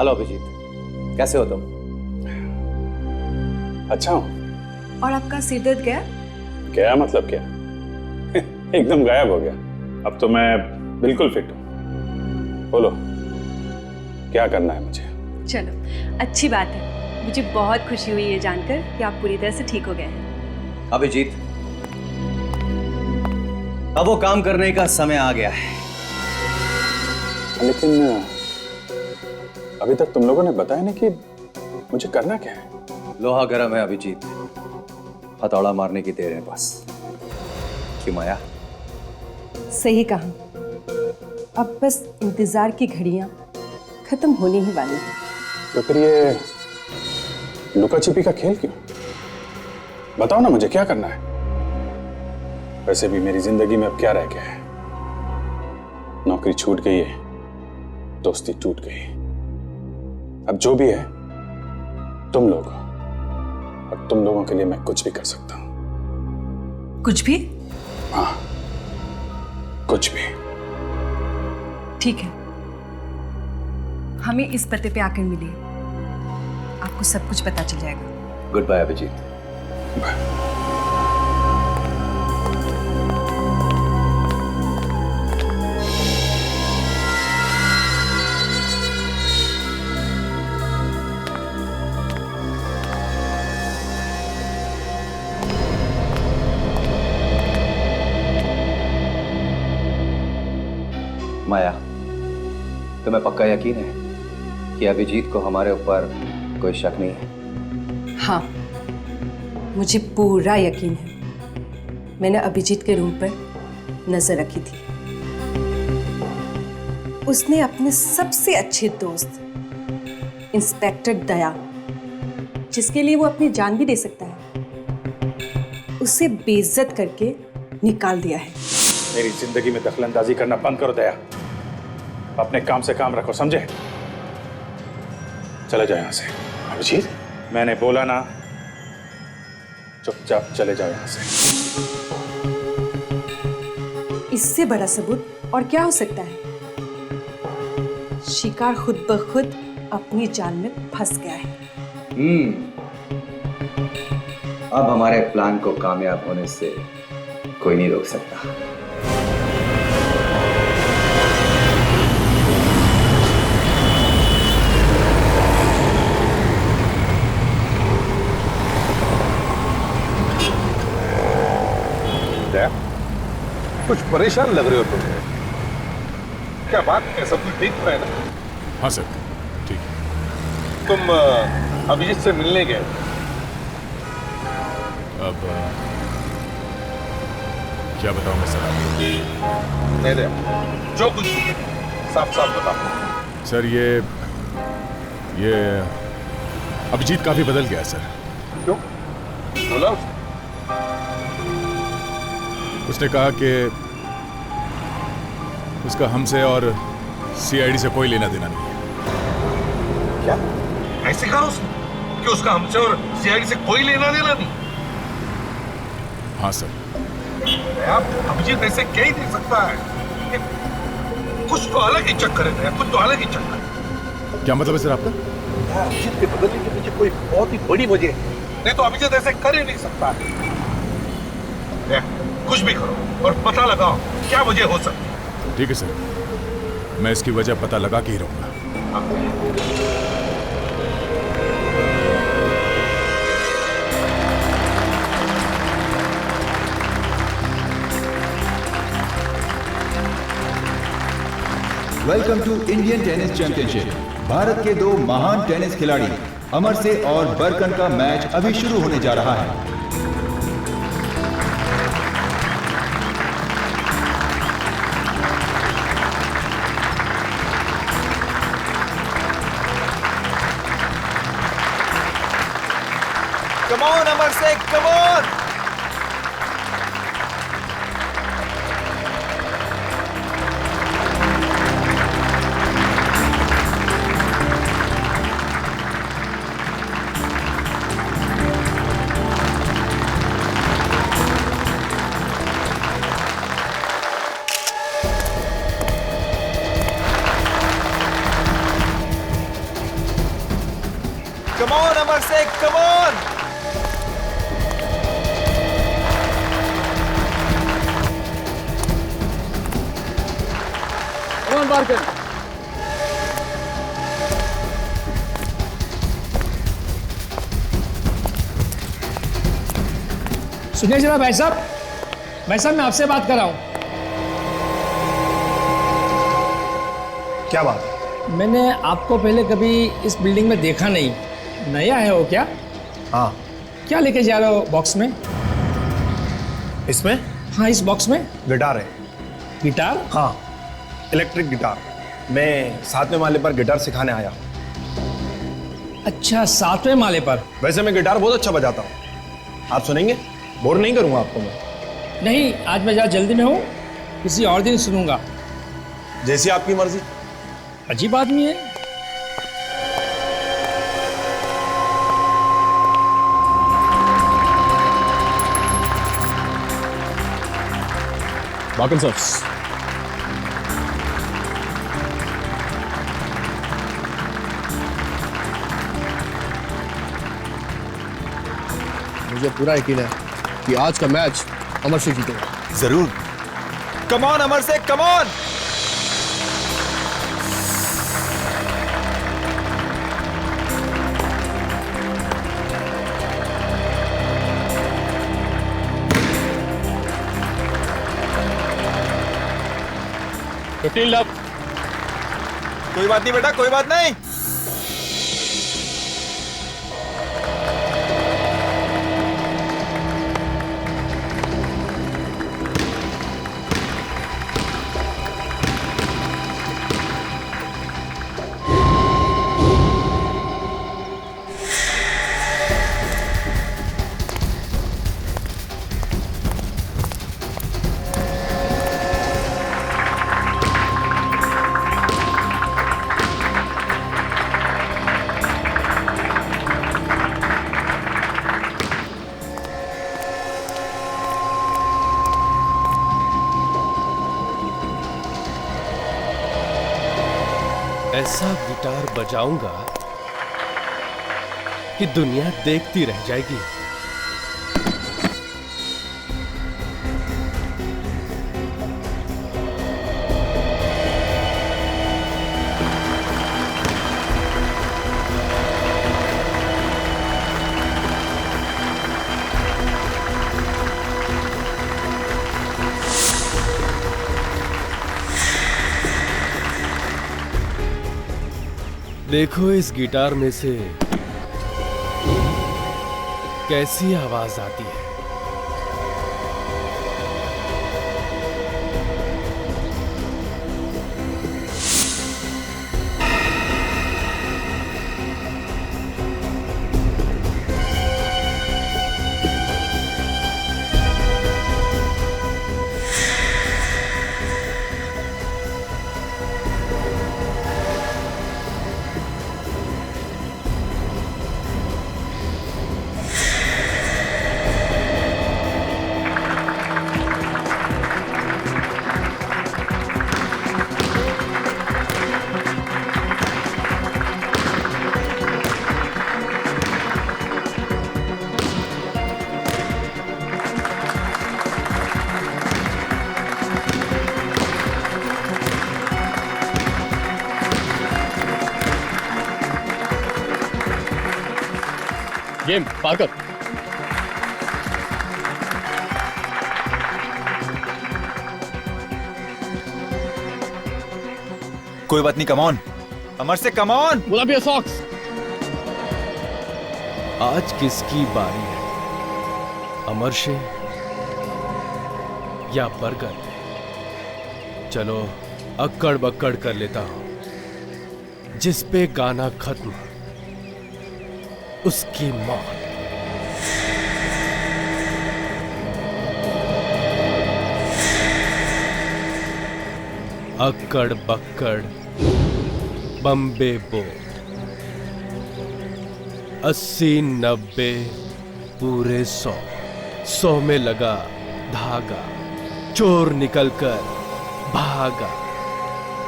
Hello Abhijit, कैसे हो तुम? अच्छा हूँ। और आपका सिर दर्द गया? क्या मतलब क्या? एकदम गायब हो गया। अब तो मैं बिल्कुल फिट हूँ। बोलो क्या करना है मुझे? चलो अच्छी बात है, मुझे बहुत खुशी हुई ये जानकर कि आप पूरी तरह से ठीक हो गए हैं। अभिजीत, अब वो काम करने का समय आ गया है। लेकिन अभी तक तुम लोगों ने बताया नहीं कि मुझे करना क्या है। लोहा गर्म है अभिजीत, हथौड़ा मारने की देर है बस। क्यों माया? सही कहा, अब बस इंतजार की घड़ियां खत्म होने ही वाली हैं। तो फिर ये लुका छिपी का खेल क्यों? बताओ ना मुझे क्या करना है। वैसे भी मेरी जिंदगी में अब क्या रह गया है? नौकरी छूट गई है, दोस्ती टूट गई। अब जो भी है तुम लोग हो, और तुम लोगों के लिए मैं कुछ भी कर सकता हूं। कुछ भी? हाँ, कुछ भी। ठीक है, हमें इस पते पे आकर मिलिए, आपको सब कुछ पता चल जाएगा। Good bye Abhijit. Bye. Maya, तुम्हें पक्का यकीन है कि अभिजीत को हमारे ऊपर कोई शक नहीं है? हाँ, मुझे पूरा यकीन है। मैंने अभिजीत के रूम पर नजर रखी थी। उसने अपने सबसे अच्छे दोस्त इंस्पेक्टर दया, जिसके लिए वो अपनी जान भी दे सकता है, उसे बेइज्जत करके निकाल दिया है। मेरी जिंदगी में दखलंदाजी करना बंद करो दया। अपने काम से काम रखो, समझे? चले जाओ यहां से। अभिजीत, मैंने बोला ना, चुपचाप चले जाओ यहां से। इससे बड़ा सबूत और क्या हो सकता है? शिकार खुद ब खुद अपनी जाल में फंस गया है। अब हमारे प्लान को कामयाब होने से कोई नहीं रोक सकता। कुछ परेशान लग रहे हो तुम। क्या बात है? सब कुछ ठीक तो है ना? हाँ सर, ठीक है। तुम अभिजीत से मिलने गए? अब क्या बताऊं मैं सर आपको? नहीं दे, जो कुछ साफ साफ बताओ। सर ये अभिजीत काफी बदल गया है सर। क्यों? बोला उसने कहा कि उसका हमसे और सीआईडी से कोई लेना देना नहीं है। क्या? ऐसे कहा उसने कि उसका हमसे और सीआईडी से कोई लेना देना नहीं? हाँ सर। आप अभिजीत ऐसे कह ही नहीं सकता है। कुछ तो अलग ही चक्कर है, कुछ तो अलग ही चक्कर है। क्या मतलब है सर आपका? अभिजीत के बदलने के पीछे कोई बहुत ही बड़ी वजह है, नहीं तो अभिजीत ऐसे कर ही नहीं सकता है। कुछ भी करो और पता लगाओ क्या वजह हो सकती है। ठीक है सर, मैं इसकी वजह पता लगा के ही रहूंगा। Welcome to Indian tennis championship. Bharat के दो महान टेनिस खिलाड़ी अमर से और बरकन का मैच अभी शुरू होने जा रहा है। Come on, Amar Singh, come on! पार करें। सुनिए जरा भाई साहब मैं आपसे बात कर रहा हूं। क्या बात है? मैंने आपको पहले कभी इस बिल्डिंग में देखा नहीं, नया है वो क्या? हाँ। क्या लेके जा रहे हो बॉक्स में? इसमें हाँ, इस बॉक्स में गिटार है। गिटार? हाँ, इलेक्ट्रिक गिटार। मैं 7वें माले पर गिटार सिखाने आया। अच्छा, 7वें माले पर? वैसे मैं गिटार बहुत अच्छा बजाता हूँ, आप सुनेंगे? बोर नहीं करूँगा आपको मैं। नहीं, आज मैं ज़रा जल्दी में हूँ, किसी और दिन सुनूंगा। जैसी आपकी मर्जी। अजीब आदमी है। बाकन साहब, मुझे पूरा यकीन है कि आज का मैच अमर सिंह जीतेगा। जरूर। कमॉन अमर से, कमॉन। कोई बात नहीं बेटा, कोई बात नहीं। ऐसा गिटार बजाऊंगा कि दुनिया देखती रह जाएगी। देखो इस गिटार में से कैसी आवाज आती है। गेम पार कर। कोई बात नहीं, कमॉन अमर से, कमॉन। बोला भी सॉक्स। आज किसकी बारी है, अमर से या बरगद? चलो अक्कड़ बक्कड़ कर लेता हूं। जिस पे गाना खत्म उसकी मौत। अक्कड़ बक्कड़ बम्बे बोट, 80 90 पूरे 100, 100 में लगा धागा, चोर निकलकर भागा।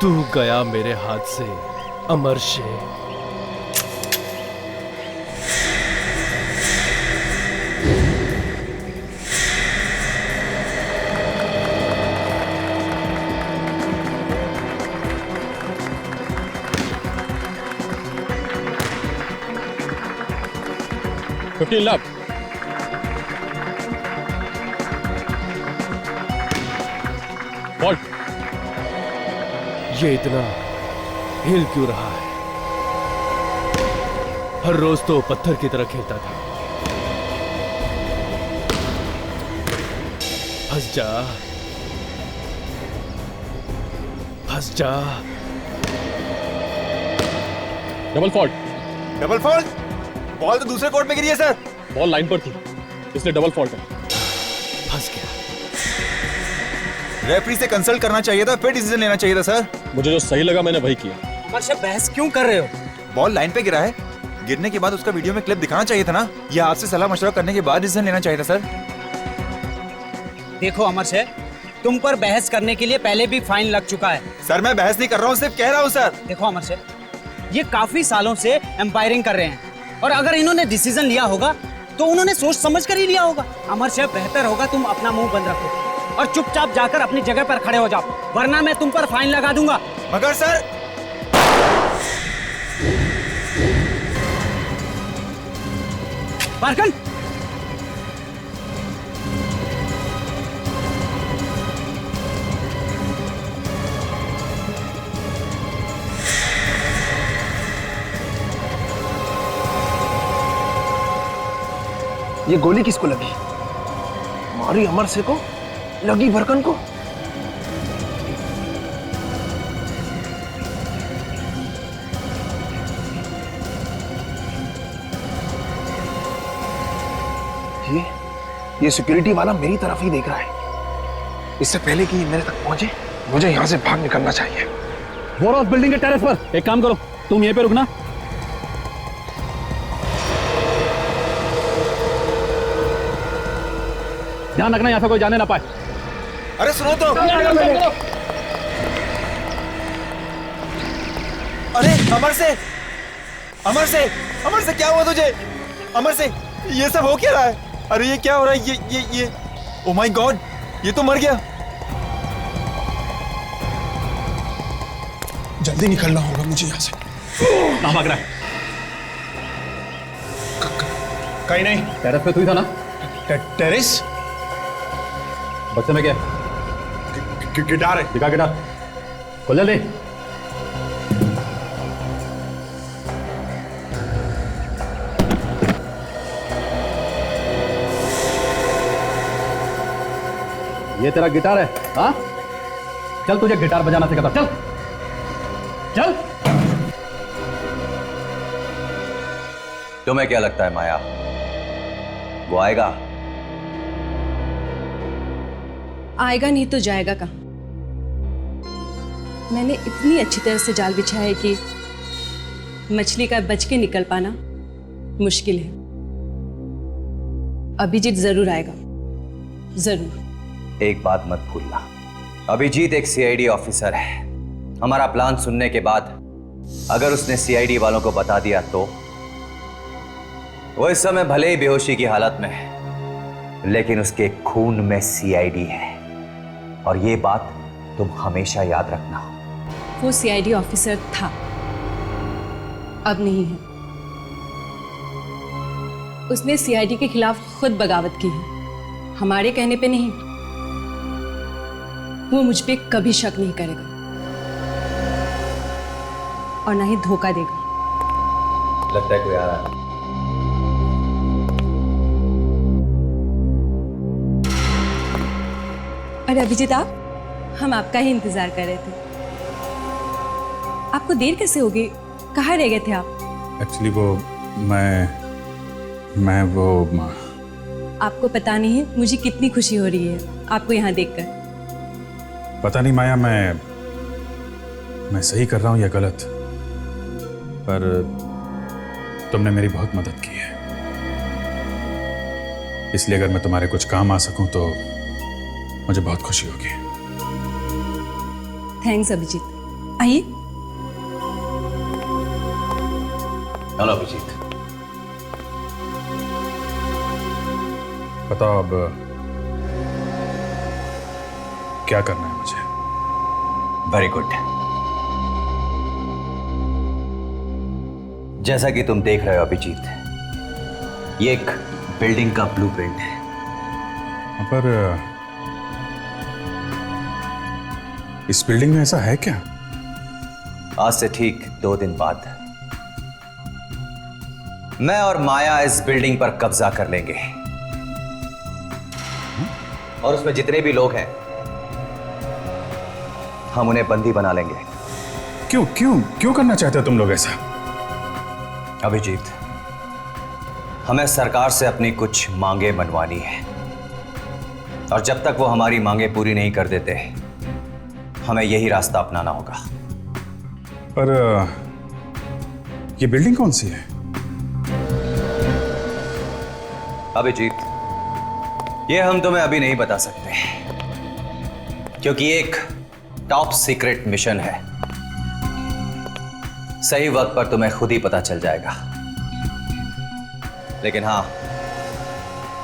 तू गया मेरे हाथ से अमर शेर। 15 लाख। फॉल्ट। ये इतना हिल क्यों रहा है? हर रोज तो पत्थर की तरह खेलता था। फंस जा, फंस जा। Double fault. Double fault? Ball तो दूसरे कोर्ट में गिरी है सर। बॉल लाइन पर थी, इसलिए डबल फॉल्ट है। फंस गया। रेफरी से कंसल्ट करना चाहिए था, फिर डिसीजन लेना चाहिए था सर। मुझे जो सही लगा मैंने वही किया। अमर से बहस क्यों कर रहे हो? बॉल लाइन पे गिरा है, गिरने के बाद उसका वीडियो में क्लिप दिखाना चाहिए था ना। ये आपसे सलाह मशवरा करने के बाद डिसीजन लेना चाहिए था सर। देखो अमर से, तुम पर बहस करने के लिए पहले भी फाइन लग चुका है। सर मैं बहस नहीं कर रहा हूँ, सिर्फ कह रहा हूँ सर। देखो अमर से, ये काफी सालों से एम्पायरिंग कर रहे हैं और अगर इन्होंने डिसीजन लिया होगा तो उन्होंने सोच समझ कर ही लिया होगा। अमर से बेहतर होगा तुम अपना मुंह बंद रखो और चुपचाप जाकर अपनी जगह पर खड़े हो जाओ, वरना मैं तुम पर फाइन लगा दूंगा। मगर सर बारकन, ये गोली किसको लगी? मारी अमर से को, लगी बरकन को। ये सिक्योरिटी वाला मेरी तरफ ही देख रहा है। इससे पहले कि ये मेरे तक पहुंचे, मुझे यहां से भाग निकलना चाहिए। बोरोस बिल्डिंग के टेरेस पर। एक काम करो, तुम यहीं पे रुकना। ध्यान रखना यहाँ से कोई जाने ना पाए। अरे सुनो तो। अरे अमर से, अमर से, अमर से क्या हुआ तुझे? अमर से ये सब हो क्या रहा है? अरे ये क्या हो रहा है? ये ओ माय गॉड, ये तो मर गया। जल्दी निकलना होगा मुझे यहाँ से। कहाँ भाग रहा है? कहीं नहीं। टेरेस पे तू ही था ना? टेरेस? बक्से में क्या? गिटार है। दिखा गिटार। खोल जल्दी। ये तेरा गिटार है? हाँ, चल तुझे गिटार बजाना सिखाता। चल चल। तुम्हें क्या लगता है माया, वो आएगा? आएगा नहीं तो जाएगा कहाँ? मैंने इतनी अच्छी तरह से जाल बिछाया है कि मछली का बच के निकल पाना मुश्किल है। अभिजीत जरूर आएगा, जरूर। एक बात मत भूलना, अभिजीत एक सीआईडी ऑफिसर है। हमारा प्लान सुनने के बाद अगर उसने सीआईडी वालों को बता दिया तो वो इस समय भले ही बेहोशी की हालत में है, लेकिन उसके खून में सीआईडी है। और ये बात तुम हमेशा याद रखना। वो सीआईडी ऑफिसर था, अब नहीं है। उसने सीआईडी के खिलाफ खुद बगावत की है, हमारे कहने पे नहीं। वो मुझ पे कभी शक नहीं करेगा और ना ही धोखा देगा। लगता है कोई आ रहा है। अरे अभिजीत, आप, हम आपका ही इंतजार कर रहे थे। आपको देर कैसे होगी? कहाँ रह गए थे आप? एक्चुअली वो मैं वो आपको पता नहीं है मुझे कितनी खुशी हो रही है आपको यहाँ देखकर। पता नहीं माया, मैं सही कर रहा हूँ या गलत, पर तुमने मेरी बहुत मदद की है। इसलिए अगर मैं तुम्हारे कुछ काम आ सकूं तो मुझे बहुत खुशी होगी। थैंक्स अभिजीत। आइए। हेलो अभिजीत। बताओ अब क्या करना है मुझे? Very good. जैसा कि तुम देख रहे हो अभिजीत, ये एक बिल्डिंग का ब्लूप्रिंट है। पर इस बिल्डिंग में ऐसा है क्या? आज से ठीक 2 दिन बाद मैं और माया इस बिल्डिंग पर कब्जा कर लेंगे और उसमें जितने भी लोग हैं हम उन्हें बंदी बना लेंगे। क्यों क्यों क्यों करना चाहते हो तुम लोग ऐसा? अभिजीत, हमें सरकार से अपनी कुछ मांगे मनवानी है और जब तक वो हमारी मांगे पूरी नहीं कर देते हमें यही रास्ता अपनाना होगा। पर ये बिल्डिंग कौन सी है? अभिजीत, ये हम तुम्हें अभी नहीं बता सकते क्योंकि एक टॉप सीक्रेट मिशन है। सही वक्त पर तुम्हें खुद ही पता चल जाएगा। लेकिन हां,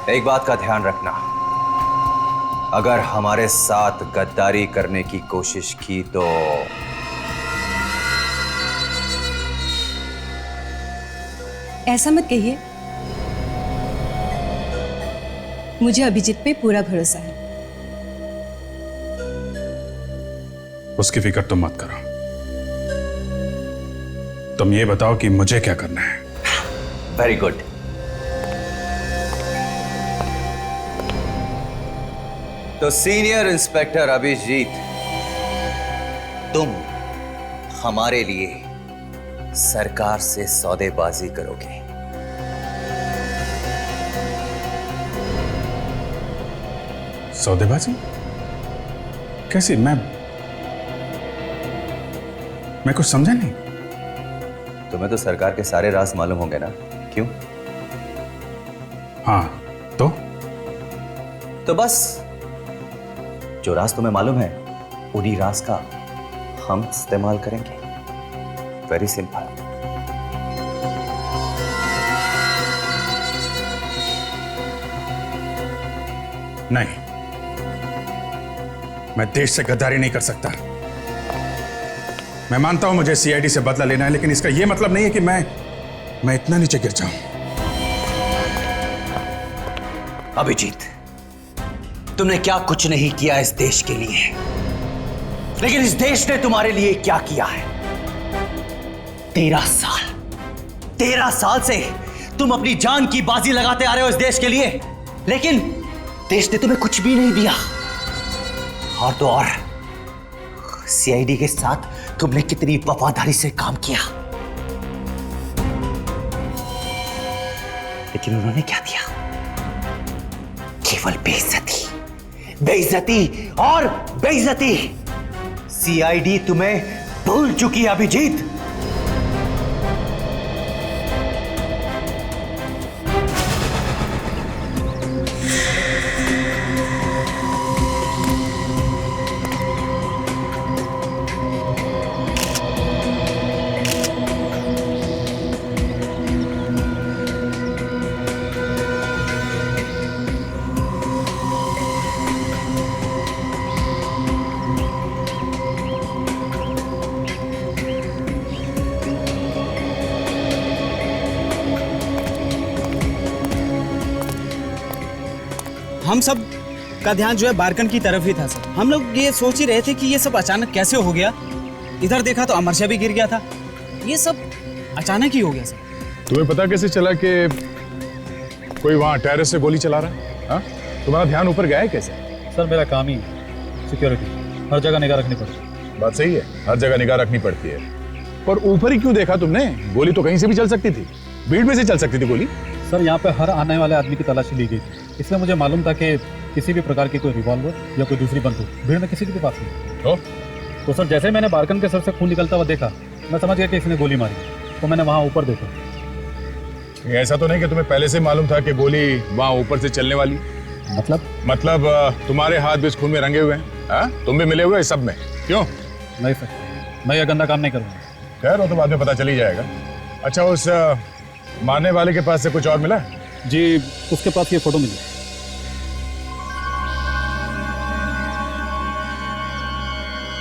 एक बात का ध्यान रखना, अगर हमारे साथ गद्दारी करने की कोशिश की तो ऐसा मत कहिए, मुझे अभिजीत पे पूरा भरोसा है। उसकी फिक्र तुम मत करो, तुम ये बताओ कि मुझे क्या करना है। Very good. तो सीनियर इंस्पेक्टर अभिजीत, तुम हमारे लिए सरकार से सौदेबाजी करोगे। सौदेबाजी? कैसी? मैं कुछ समझा नहीं। तुम्हें तो सरकार के सारे राज मालूम होंगे ना? क्यों? हाँ, तो बस जो राज तुम्हें मालूम है उन्हीं राज का हम इस्तेमाल करेंगे। Very simple. नहीं, मैं देश से गद्दारी नहीं कर सकता। मैं मानता हूं मुझे सीआईडी से बदला लेना है, लेकिन इसका यह मतलब नहीं है कि मैं इतना नीचे गिर जाऊं। अभिजीत, तुमने क्या कुछ नहीं किया इस देश के लिए, लेकिन इस देश ने तुम्हारे लिए क्या किया है। 13 साल से तुम अपनी जान की बाजी लगाते आ रहे हो इस देश के लिए, लेकिन देश ने तुम्हें कुछ भी नहीं दिया। और तो और सीआईडी के साथ तुमने कितनी वफादारी से काम किया, लेकिन उन्होंने क्या दिया? केवल बेइज्जती, बेइज्जती और बेइज्जती। सीआईडी तुम्हें भूल चुकी है अभिजीत। हम सब का ध्यान जो है बारकन की तरफ ही था सर। हम लोग ये सोच ही रहे थे कि ये सब अचानक कैसे हो गया। इधर देखा तो अमरशा भी गिर गया था। ये सब अचानक ही हो गया सर। तुम्हें पता कैसे चला कि कोई वहां टेरेस से गोली चला रहा है? हाँ? तुम्हारा ध्यान ऊपर गया है कैसे? सर मेरा काम ही सिक्योरिटी, हर जगह निगाह रखनी पड़ती है। बात सही है, हर जगह निगाह रखनी पड़ती है, पर ऊपर ही क्यों देखा तुमने? गोली तो कहीं से भी चल सकती थी, भीड़ में से चल सकती थी गोली। सर यहाँ पे हर आने वाले आदमी की तलाशी ली गई, इसलिए मुझे मालूम था कि किसी भी प्रकार की कोई रिवॉल्वर या कोई दूसरी बंदूक भीड़ में किसी के पास नहीं। तो सर जैसे मैंने बारकन के सर से खून निकलता हुआ देखा, मैं समझ गया कि इसने गोली मारी, तो मैंने वहाँ ऊपर देखा। ऐसा तो नहीं कि तुम्हें पहले से मालूम था कि गोली वहाँ ऊपर से चलने वाली? मतलब तुम्हारे हाथ भी इस खून में रंगे हुए हैं? हाँ? तुम भी मिले हुए इस सब में? क्यों? नहीं सर, मैं ये गंदा काम नहीं करूँगा। खैर वो तो बाद में पता चल ही जाएगा। अच्छा, उस मारने वाले के पास से कुछ और मिला? जी, उसके पास ये फोटो मिली।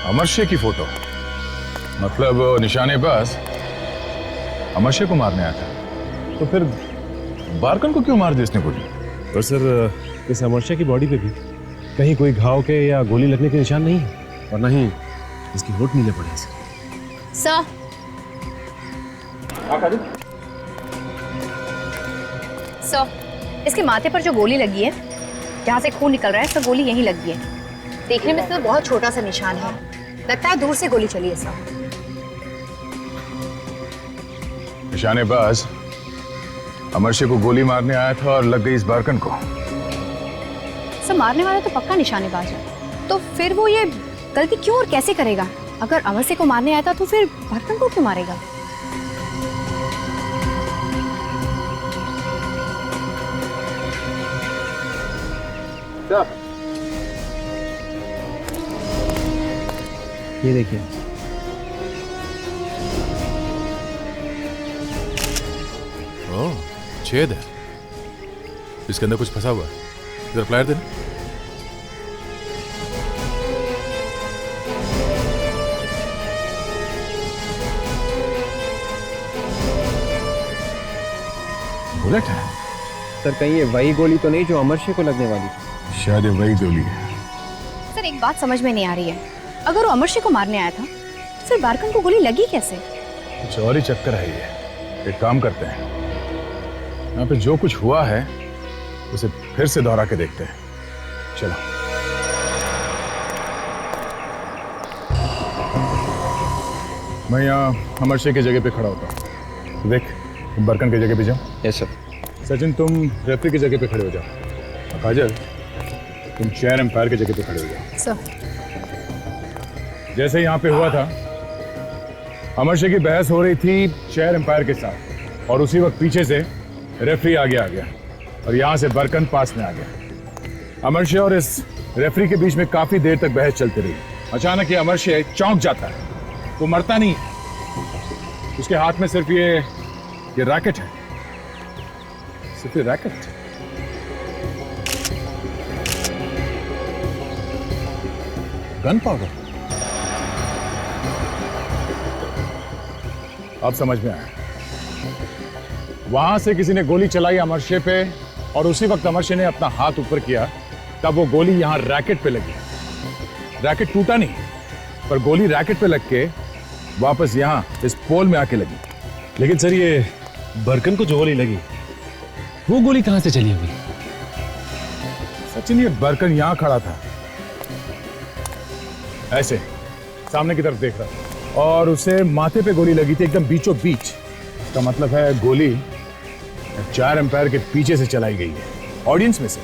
अमरशे की फोटो? मतलब निशानेबाज अमरशे को मारने आया था? तो फिर बारकन को क्यों मार दी इसने गोली? और सर इस अमरशा की बॉडी पे भी कहीं कोई घाव के या गोली लगने के निशान नहीं है और ना ही इसकी होठ नीले पड़े हैं सर। सर, इसके माथे पर जो गोली लगी है, जहाँ से खून निकल रहा है, तो गोली यहीं लगी है। देखने में तो बहुत छोटा सा निशान है, लगता है दूर से गोली चली है सर। निशानेबाज अमरशे को गोली मारने आया था और लग गई इस बारकन को। सर, मारने वाला तो पक्का निशानेबाज है, तो फिर वो ये गलती क्यों और कैसे करेगा? अगर अमरशे को मारने आया था तो फिर बारकन को क्यों मारेगा? ये देखिए, ओह, छेद है, इसके अंदर कुछ फंसा हुआ है। इधर प्लायर देना। बुलेट है। सर कहीं ये वही गोली तो नहीं जो अमरशे को लगने वाली थी? शायद ये वही गोली है। सर, एक बात समझ में नहीं आ रही है, अगर वो अमरशे को मारने आया था, फिर बारकन को गोली लगी कैसे? कुछ और ही चक्कर है ये। एक काम करते हैं, यहाँ पे जो कुछ हुआ है उसे फिर से दोहरा के देखते हैं। चलो। मैं यहाँ अमरशे की जगह पे खड़ा होता हूँ। देख, तुम बरकन की जगह पे जाओ। Yes sir. सचिन, तुम रेफरी की जगह पे खड़े हो जाओ। काजल, तुम चेयर एम्पायर की जगह पे खड़े हो जाओ। सर। जैसे यहाँ पे हुआ था, अमरशे की बहस हो रही थी चेयर एम्पायर के साथ, और उसी वक्त पीछे से रेफरी आगे आ गया और यहाँ से बरकन पास में आ गया। अमरशे और इस रेफरी के बीच में काफी देर तक बहस चलती रही। अचानक ये अमरशे चौंक जाता है, वो मरता नहीं, उसके हाथ में सिर्फ ये रैकेट है, सिर्फ ये रैकेट। Gun powder. अब समझ में आया, वहां से किसी ने गोली चलाई अमरशे पे, और उसी वक्त अमरशे ने अपना हाथ ऊपर किया, तब वो गोली यहां रैकेट पे लगी। रैकेट टूटा नहीं, पर गोली रैकेट पे लग के वापस यहां इस पोल में आके लगी। लेकिन सर ये बरकन को जो गोली लगी, वो गोली कहां से चली हुई? सचिन, ये बरकन यहां खड़ा था, ऐसे सामने की तरफ देख रहा था, और उसे माथे पे गोली लगी थी, एकदम बीचों बीच। इसका मतलब है गोली चेयर एम्पायर के पीछे से चलाई गई है, ऑडियंस में से।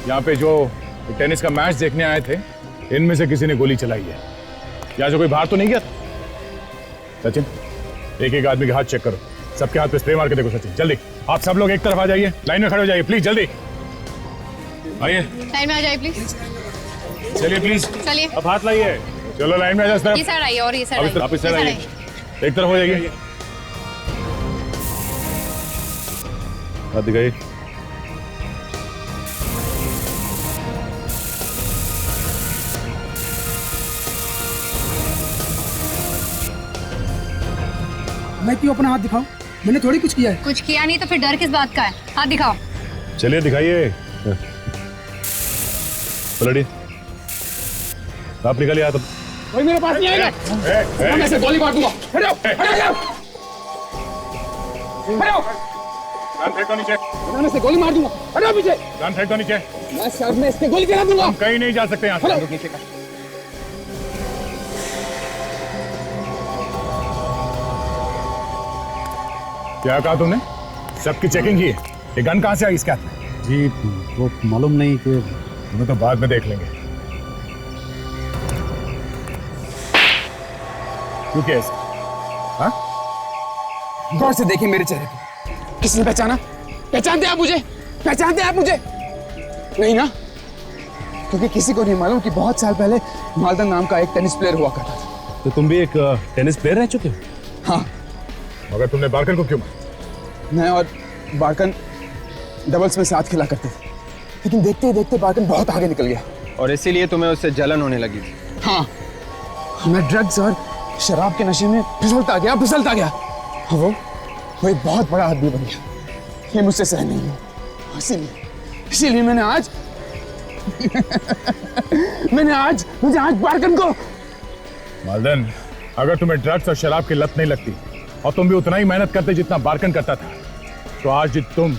यहाँ पे जो टेनिस का मैच देखने आए थे, इनमें से किसी ने गोली चलाई है। यहाँ से कोई बाहर तो नहीं गया? सचिन, एक एक आदमी के हाथ चेक करो, सबके हाथ पे स्प्रे मार के देखो। सचिन, जल्दी, आप सब लोग एक तरफ आ जाइए, लाइन में खड़े हो जाइए, प्लीज जल्दी आइए। लाइन में आ जाइए प्लीज। चलिए प्लीज, चलिए। अब हाथ लाइए, चलो लाइन में आ जाओ। ये साइड आइए, और ये साइड आइए। आप इस साइड आइए, एक तरफ हो जाइए। हाथ दिखाइए। मैं क्यों अपना हाथ दिखाऊं? मैंने थोड़ी कुछ किया है। कुछ किया नहीं तो फिर डर किस बात का है? हाथ दिखाओ। चलिए दिखाइए। पलटिए, आप निकालिए हाथ। कोई मेरे पास नहीं आएगा। मैं ऐसे गोली मार दूंगा। हटो, हटो, हटो। गन फेंक दो नीचे। मैं ऐसे गोली मार दूंगा। हटो पीछे। गन फेंक दो नीचे। मैं सर में इसके गोली चला दूंगा। हम कहीं नहीं जा सकते यहाँ से। नीचे का। क्या कहा तुमने? सबकी चेकिंग की है। ये गन कहाँ से आई इसके हाथ में? जी वो मालूम नहीं कि तुम्हें तो बाद में देख लेंगे। क्यों केस? हाँ? गौर से देखिए मेरे चेहरे को। किसने पहचाना? पहचानते आप मुझे? पहचानते आप मुझे? नहीं ना? क्योंकि किसी को नहीं मालूम कि बहुत साल पहले मालदा नाम का एक टेनिस प्लेयर हुआ करता था। तो तुम भी एक टेनिस प्लेयर रह चुके हो? हाँ। मगर तुमने बारकन को क्यों मारा? मैं और बारकन डबल्स में साथ खेला करते थे, लेकिन देखते ही देखते बारकन बहुत आगे निकल गया। और इसीलिए तुम्हें उससे जलन होने लगी थी? हाँ, मैं ड्रग्स और शराब के नशे में फिसलता गया। वो एक बहुत बड़ा आदमी बन गया, ये मुझसे सहन नहीं है। इसीलिए मैंने आज मुझे आज बारकन को। मालदन, अगर तुम्हें ड्रग्स और शराब की लत नहीं लगती और तुम भी उतना ही मेहनत करते जितना बारकन करता था, तो आज तुम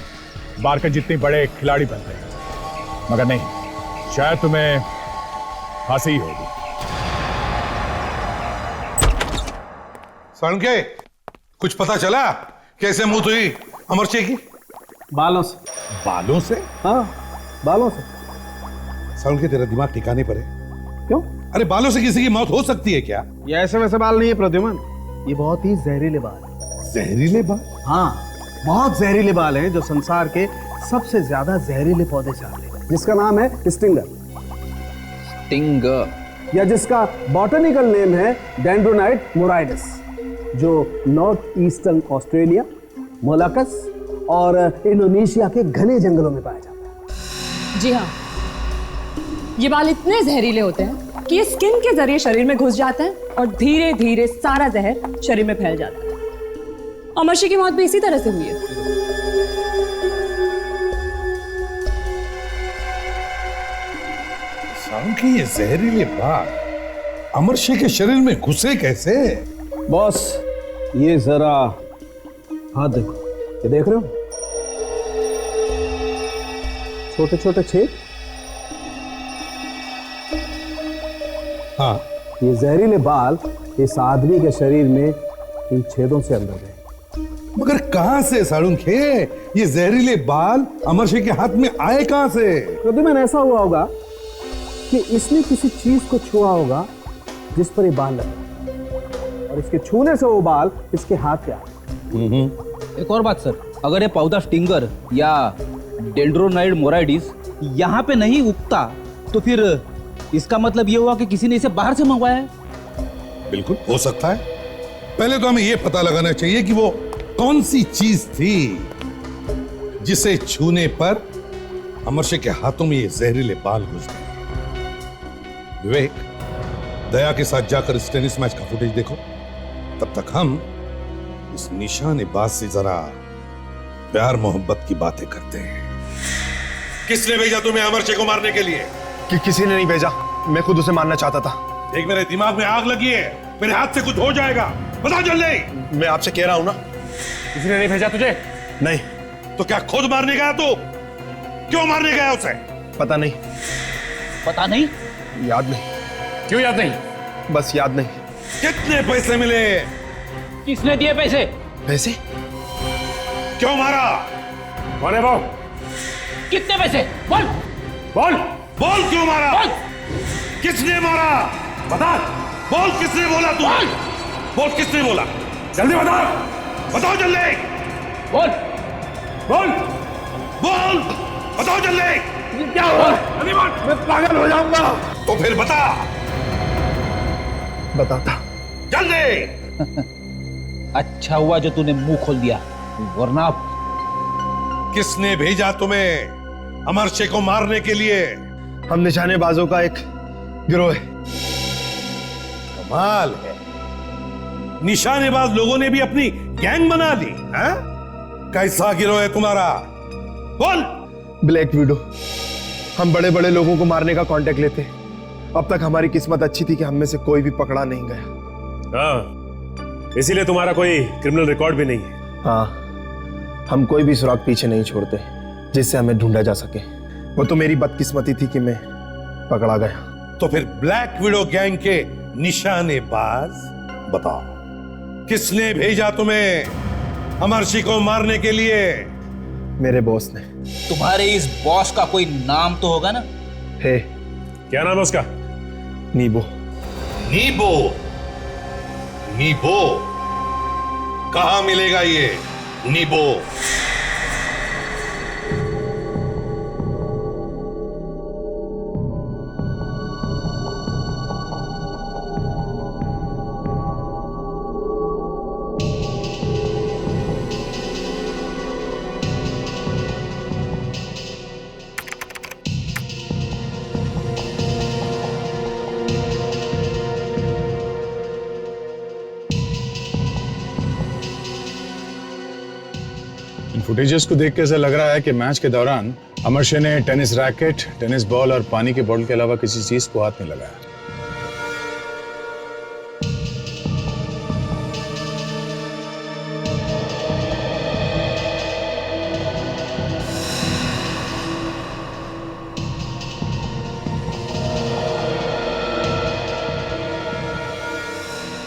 बारकन जितने बड़े खिलाड़ी बनते। मगर नहीं, शायद तुम्हें फांसी ही होगी। साळुंखे, कुछ पता चला कैसे मौत हुई अमर सिंह की? बालों से। बालों से? हाँ, बालों से। साळुंखे, तेरा दिमाग ठिकाने पर है? क्यों? अरे बालों से किसी की मौत हो सकती है क्या? ये ऐसे वैसे बाल नहीं है प्रद्युमन, ये बहुत ही जहरीले बाल है। जहरीले बाल? हाँ, बहुत जहरीले बाल हैं जो संसार के सबसे ज्यादा जहरीले पौधे से आते हैं, जिसका नाम है स्टिंगर। स्टिंगर, या जिसका बॉटनिकल नेम है डेंड्रोनाइट मोराइडस, जो नॉर्थ ईस्टर्न ऑस्ट्रेलिया, मोलाकस और इंडोनेशिया के घने जंगलों में पाया जाता है। जी हाँ, ये बाल इतने जहरीले होते हैं कि ये स्किन के जरिए शरीर में घुस जाते हैं और धीरे धीरे सारा जहर शरीर में फैल जाता है। अमर सिंह की मौत भी इसी तरह से हुई है। साळुंखे, ये जहरीले बाल अमर सिंह के शरीर में घुसे कैसे? बॉस, ये जरा हाथ देखो, ये देख रहे हो? छोटे छोटे छेद। हाँ, ये जहरीले बाल इस आदमी के शरीर में इन छेदों से अंदर गए। मगर कहां से साळुंखे? ये जहरीले बाल अमर सिंह के हाथ में आए कहां से? प्रद्युमन, ऐसा हुआ होगा कि इसने किसी चीज को छुआ होगा जिस पर ये बाल लगे, और इसके छूने से वो बाल इसके हाथ पे आए। एक और बात सर, अगर ये पौधा स्टिंगर या डेंड्रोनाइट मोराइडिस यहाँ पे नहीं उगता, तो फिर इसका मतलब ये हुआ कि किसी ने इसे बाहर से मंगवाया है। बिल्कुल हो सकता है। पहले तो हमें यह पता लगाना चाहिए कि वो कौन सी चीज थी जिसे छूने पर अमर सिंह के हाथों में ये जहरीले बाल घुस गए। विवेक, दया के साथ जाकर इस टेनिस मैच का फुटेज देखो। तब तक हम इस निशानेबाज से जरा प्यार मोहब्बत की बातें करते हैं। किसने भेजा तुम्हें अमर सिंह को मारने के लिए? कि किसी ने नहीं भेजा, मैं खुद उसे मारना चाहता था। देख, मेरे दिमाग में आग लगी है, मेरे हाथ से कुछ हो जाएगा। बता जल्दी। मैं आपसे कह रहा हूं ना, किसी ने नहीं भेजा तुझे? नहीं। तो क्या खुद मारने गया तू? क्यों मारने गया उसे? पता नहीं। पता नहीं? याद नहीं। क्यों याद नहीं? बस याद नहीं। कितने पैसे मिले? किसने दिए पैसे? पैसे? क्यों मारा? कौन है वो? कितने पैसे? बोल बोल बोल, क्यों मारा? बोल। किसने मारा? बता। बोल, किसने बोला तू? बोल, किसने बोला? जल्दी बता। बताओ जल्दी। बोल बोल बोल, बताओ जल्दी। क्या हुआ? मैं पागल हो जाऊंगा। तो फिर बता। बताता। जल्दी। अच्छा हुआ जो तूने मुंह खोल दिया, वरना किसने भेजा तुम्हें अमर सिंह को मारने के लिए? हम निशानेबाजों का एक गिरोह है। कमाल है, निशानेबाज लोगों ने भी अपनी गैंग बना ली है? कैसा गिरोह है तुम्हारा? बोल। Black window. हम बड़े बड़े लोगों को मारने का कांटेक्ट लेते। अब तक हमारी किस्मत अच्छी थी कि हम में से कोई भी पकड़ा नहीं गया। हाँ, इसीलिए तुम्हारा कोई क्रिमिनल रिकॉर्ड भी नहीं है। हाँ, हम कोई भी सुराग पीछे नहीं छोड़ते जिससे हमें ढूंढा जा सके। वो तो मेरी बदकिस्मती थी कि मैं पकड़ा गया। तो फिर ब्लैक विडो गैंग के निशानेबाज बताओ, किसने भेजा तुम्हें अमर सिंह को मारने के लिए? मेरे बॉस ने। तुम्हारे इस बॉस का कोई नाम तो होगा ना? है। क्या नाम है उसका? नीबो। नीबो? नीबो कहां मिलेगा ये नीबो? फुटेजेस को देख के ऐसा लग रहा है कि मैच के दौरान अमरशे ने टेनिस रैकेट, टेनिस बॉल और पानी की बोतल के अलावा किसी चीज को हाथ नहीं लगाया।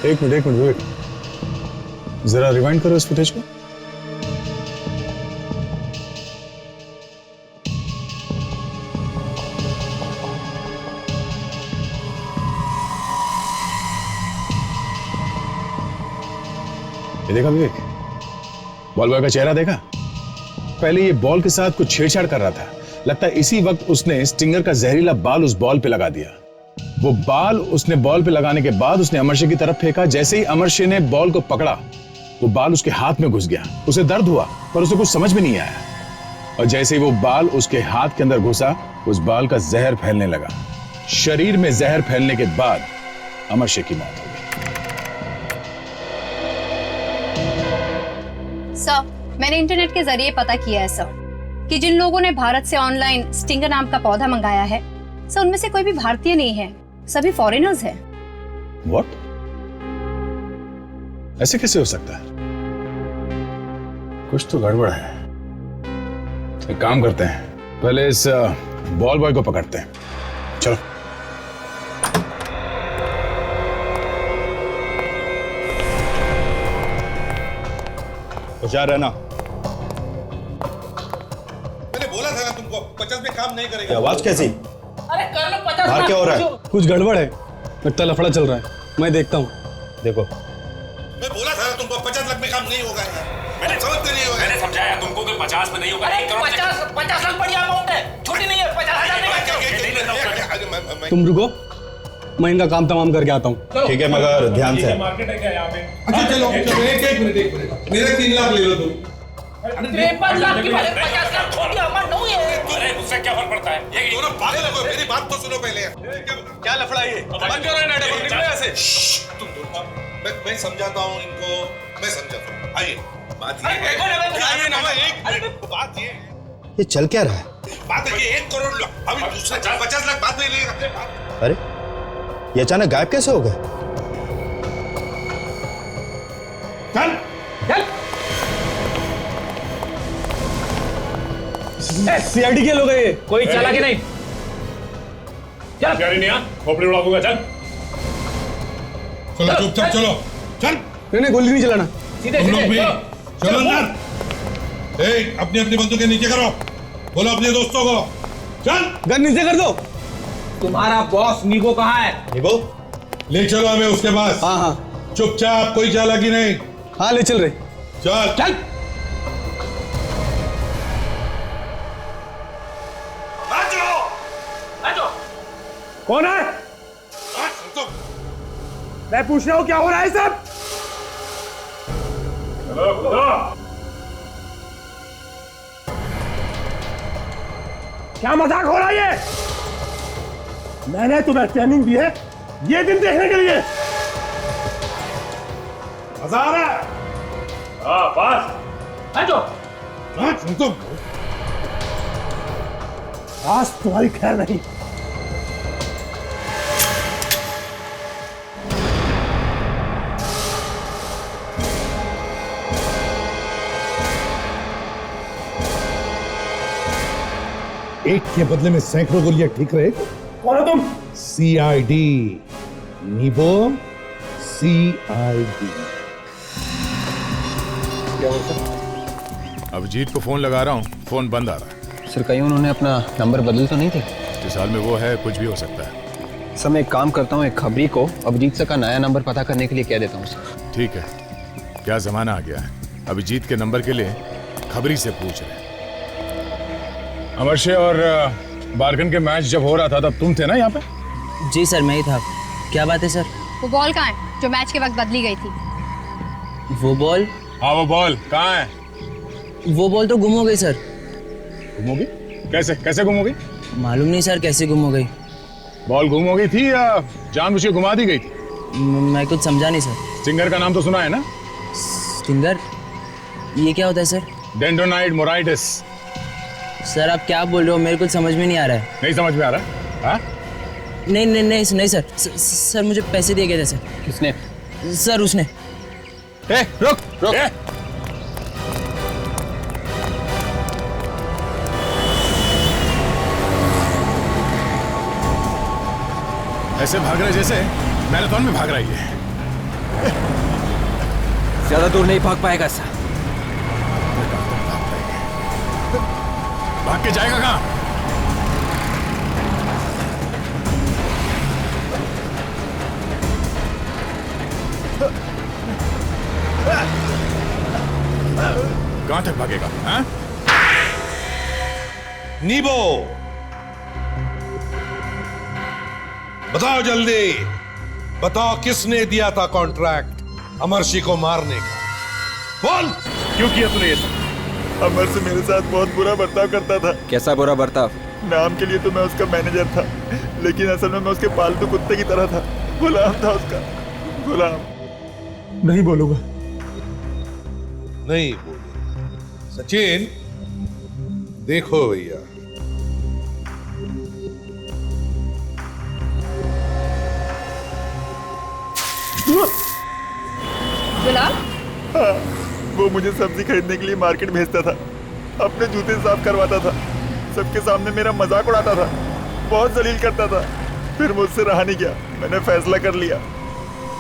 एक मिनट विवेक, जरा रिवाइंड करो इस फुटेज को। ये देखा विवेक, बॉल बॉय का चेहरा देखा? पहले ये बॉल के साथ कुछ छेड़छाड़ कर रहा था। लगता है इसी वक्त उसने स्टिंगर का जहरीला बाल उस बॉल पे लगा दिया। वो बाल उसने बॉल पे लगाने के बाद उसने अमरशे की तरफ फेंका। जैसे ही अमरशे ने बॉल को पकड़ा, वो बाल उसके हाथ में घुस गया। उसे दर्द हुआ पर उसे कुछ समझ में नहीं आया। और जैसे ही वो बाल उसके हाथ के अंदर घुसा, उस बाल का जहर फैलने लगा। शरीर में जहर फैलने के बाद अमरशे की मौत हो गई। सर, मैंने इंटरनेट के जरिए पता किया है सर कि जिन लोगों ने भारत से ऑनलाइन स्टिंगर नाम का पौधा मंगाया है, सर उनमें से कोई भी भारतीय नहीं है, सभी फॉरेनर्स हैं। What? ऐसे कैसे हो सकता है? कुछ तो गड़बड़ है। एक काम करते हैं, पहले इस बॉल बॉय को पकड़ते हैं। चलो। होशियार रहना। मैंने बोला था ना तुमको 50 में काम नहीं करेगा। आवाज कैसी? अरे कर लो 50। बाहर क्या हो रहा है? कुछ गड़बड़ है, लगता है लफड़ा चल रहा है। मैं देखता हूँ। देखो, मैं बोला था ना तुमको 50 लाख में काम नहीं होगा। मैंने समझते नहीं होगा। मैंने समझाया तुमको कि 50 में नहीं होगा। 50 लाख बढ़िया अमाउंट है, छोटी नहीं है। 50,000 नहीं। तुम रुको, मैं इनका काम तमाम करके आता हूँ। ठीक है मगर ध्यान से। मार्केट है क्या यहाँ पे? अच्छा चलो एक मिनट मेरे 3 लाख ले लो तुम। 53 लाख की 50 लाख छोटी अमाउंट नहीं है। अरे उससे क्या फर्क पड़ता है? ये दोनों पागल हो, मेरी बात तो सुनो पहले। क्या लफड़ा ये? बंद करो ना ऐसे। तुम दोनों, मैं समझाता हूँ इनको, मैं समझाता हूँ। आइए, बात ये है, बात ये ये चल क्या रहा है? बात है कि 1 करोड़ अभी दूसरा 50 लाख बाद में लेगा। अरे ये अचानक गायब कैसे हो गए? चल चल। सीआईडी के लोग हैं ये। कोई चला कि नहीं? चल प्यारी नहीं, खोपड़ी उड़ा दूंगा। चल चलो चुपचाप चलो। चल। नहीं गोली नहीं चलाना। सीधे तुम लोग भी सीधे चलो अंदर। अपनी अपनी बंदूकें नीचे करो। बोलो अपने दोस्तों को। चल गन नीचे कर दो। तुम्हारा बॉस नीबो कहाँ है? नीबो? ले चलो हमें उसके पास। हाँ हाँ चुपचाप, कोई चालाकी नहीं। हाँ ले चल रहे। चल चल। कौन है? मैं पूछ रहा हूँ क्या हो रहा है सब? क्या मजाक हो रहा है ये? मैंने तुम्हें ट्रेनिंग दी है ये दिन देखने के लिए। मजा आ रहा है? हाँ बस। आज तुम्हारी खैर नहीं। एक के बदले में सैकड़ों गोलियां ठीक रहे। कौन हो तुम? CID नीबो, CID. अभिजीत को फोन लगा रहा हूँ, फोन बंद आ रहा है। सर कहीं उन्होंने अपना नंबर बदल तो नहीं थे? जिस हाल में वो है कुछ भी हो सकता है। सर मैं एक काम करता हूँ, एक खबरी को अभिजीत सर का नया नंबर पता करने के लिए कह देता हूँ सर। ठीक है, क्या जमाना आ गया है, अभिजीत के नंबर के लिए खबरी से पूछ रहे हैं। अमरशे और बारगन के मैच जब हो रहा था तब तुम थे ना यहाँ पे? जी सर मैं ही था। क्या बात है सर? वो बॉल कहाँ है जो मैच के वक्त बदली गई थी? वो बॉल? हाँ वो बॉल कहाँ है? वो बॉल तो गुम हो गई सर। गुम हो गई? कैसे कैसे गुम हो गई? मालूम नहीं सर कैसे गुम हो गई। बॉल गुम हो गई थी या जानबूझ के घुमा दी गई थी? मैं कुछ समझा नहीं सर। स्टिंगर का नाम तो सुना है ना? स्टिंगर? ये क्या होता है सर? डेंड्रोनाइड मोराइटिस। सर आप क्या बोल रहे हो, मेरे को समझ में नहीं आ रहा है। नहीं समझ में आ रहा? हाँ? नहीं सर। सर मुझे पैसे दिए गए थे सर। किसने? सर उसने। रुक। ऐसे भाग रहे जैसे मैराथन में भाग रही है। ज्यादा दूर नहीं भाग पाएगा सर। भाग के जाएगा कहाँ? कहाँ तक भागेगा? हाँ? नीबो, बताओ जल्दी, बताओ किसने दिया था कॉन्ट्रैक्ट अमरशी को मारने का? बोल, क्यों किया तूने ये सब? अमर से मेरे साथ बहुत बुरा बर्ताव करता था। कैसा बुरा बर्ताव? नाम के लिए तो मैं उसका मैनेजर था, लेकिन असल में मैं उसके पालतू कुत्ते की तरह था। गुलाम था उसका, गुलाम। नहीं बोलूंगा। नहीं बोलूंगा। सचिन, देखो भैया, गुलाम? हाँ, वो मुझे सब्जी खरीदने के लिए मार्केट भेजता था, अपने जूते साफ करवाता था, सबके सामने मेरा मजाक उड़ाता था, बहुत जलील करता था। फिर मुझसे रहा नहीं गया, मैंने फैसला कर लिया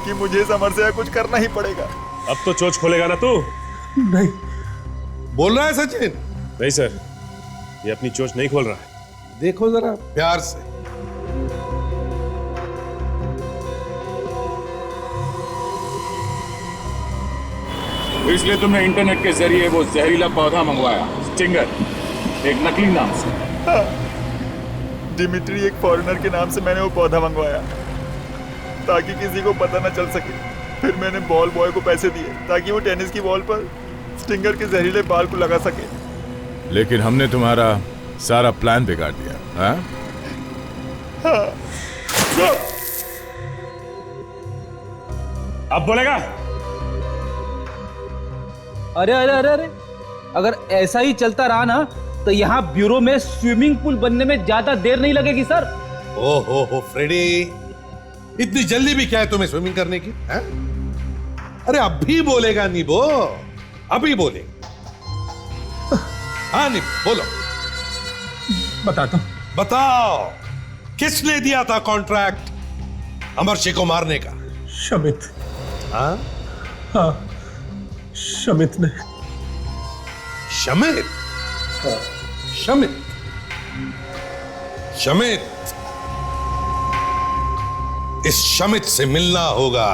कि मुझे इस अमर से कुछ करना ही पड़ेगा। अब तो चोच खोलेगा ना तू? नहीं। बोल रहा है सचिन? नहीं सर, ये अपनी चोच नहीं खोल रहा है। देखो जरा प्यार से। तो इसलिए तुमने इंटरनेट के जरिए वो जहरीला पौधा मंगवाया, स्टिंगर, एक नकली नाम से। हाँ, डिमिट्री एक फॉरेनर के नाम से मैंने वो पौधा मंगवाया ताकि किसी को पता न चल सके। फिर मैंने बॉल बॉय को पैसे दिए ताकि वो टेनिस की बॉल पर स्टिंगर के जहरीले बाल को लगा सके। लेकिन हमने तुम्हारा सारा प्लान बिगाड़ दिया। हाँ? हाँ। अब बोलेगा? अरे अरे अरे अरे, अगर ऐसा ही चलता रहा ना तो यहाँ ब्यूरो में स्विमिंग पूल बनने में ज्यादा देर नहीं लगेगी सर। हो फ्रेडी, इतनी जल्दी भी क्या है तुम्हें स्विमिंग करने की? है? अरे अभी बोलेगा नीबो, अभी बोलेगा। हाँ नीबो बोलो। बताता। बताओ, किसने दिया था कॉन्ट्रैक्ट अमरशी को मारने का? शमित। हाँ? हाँ, शमित ने। शमित? शमित? शमित, इस शमित से मिलना होगा।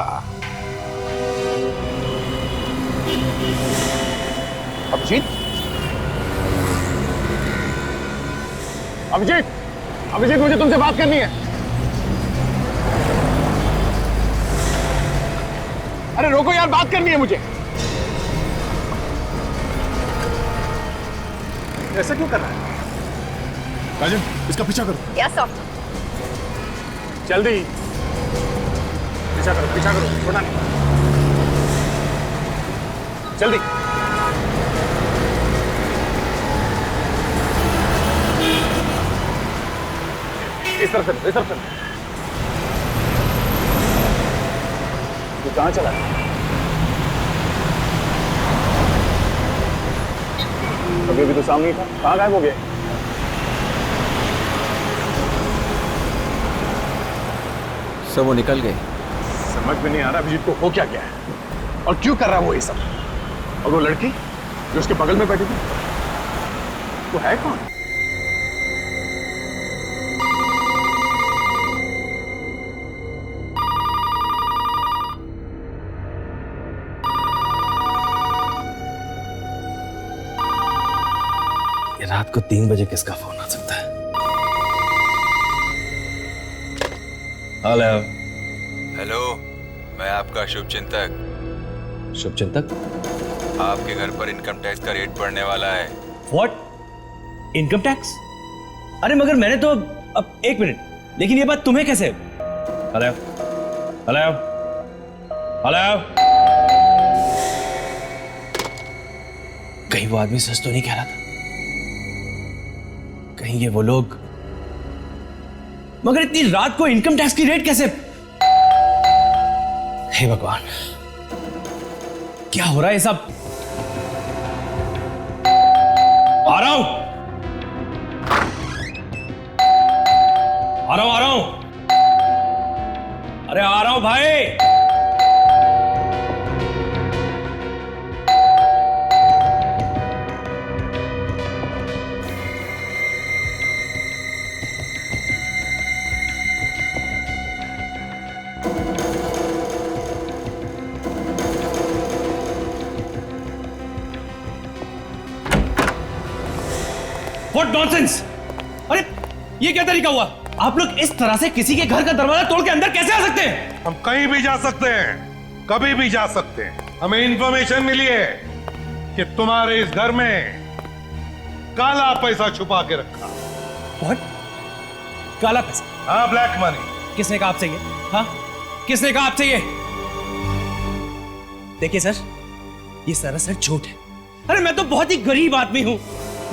अभिजीत? अभिजीत? अभिजीत, मुझे तुमसे बात करनी है। अरे रोको यार, बात करनी है मुझे। ऐसा क्यों कर रहा है? राजन, इसका पीछा करो। Yes sir. जल्दी पीछा करो, पीछा करो, छोड़ना नहीं। जल्दी। इस तरफ से, इस तरफ से। तू कहाँ चला? अभी अभी तो सामने ही था, कहाँ गायब हो गया? सब वो निकल गए। समझ में नहीं आ रहा अभिजीत को हो क्या गया है और क्यों कर रहा है वो ये सब। और वो लड़की जो उसके बगल में बैठी थी, वो है कौन? रात को 3 बजे किसका फोन आ सकता है? हेलो। हेलो, मैं आपका शुभचिंतक। शुभचिंतक? आपके घर पर इनकम टैक्स का रेट पड़ने वाला है। व्हाट? Income tax? अरे मगर मैंने तो अब 1 मिनट, लेकिन ये बात तुम्हें कैसे? हेलो हेलो हेलो, कहीं वो आदमी सच तो नहीं कह रहा था? कहीं ये वो लोग? मगर इतनी रात को इनकम टैक्स की रेट कैसे? हे भगवान, क्या हो रहा है सब? आ रहा हूं, आ रहा हूं। अरे आ रहा हूं भाई। What nonsense! अरे ये क्या तरीका हुआ? आप लोग इस तरह से किसी के घर का दरवाजा तोड़ के अंदर कैसे आ सकते हैं? हम कहीं भी जा सकते हैं, कभी भी जा सकते हैं। हमें इंफॉर्मेशन मिली है कि तुम्हारे इस घर में काला पैसा छुपा के रखा। What? काला पैसा? हाँ, ब्लैक मनी। किसने कहा आपसे ये? हाँ, किसने कहा आपसे ये? देखिए सर, ये सरासर झूठ है। अरे मैं तो बहुत ही गरीब आदमी हूं,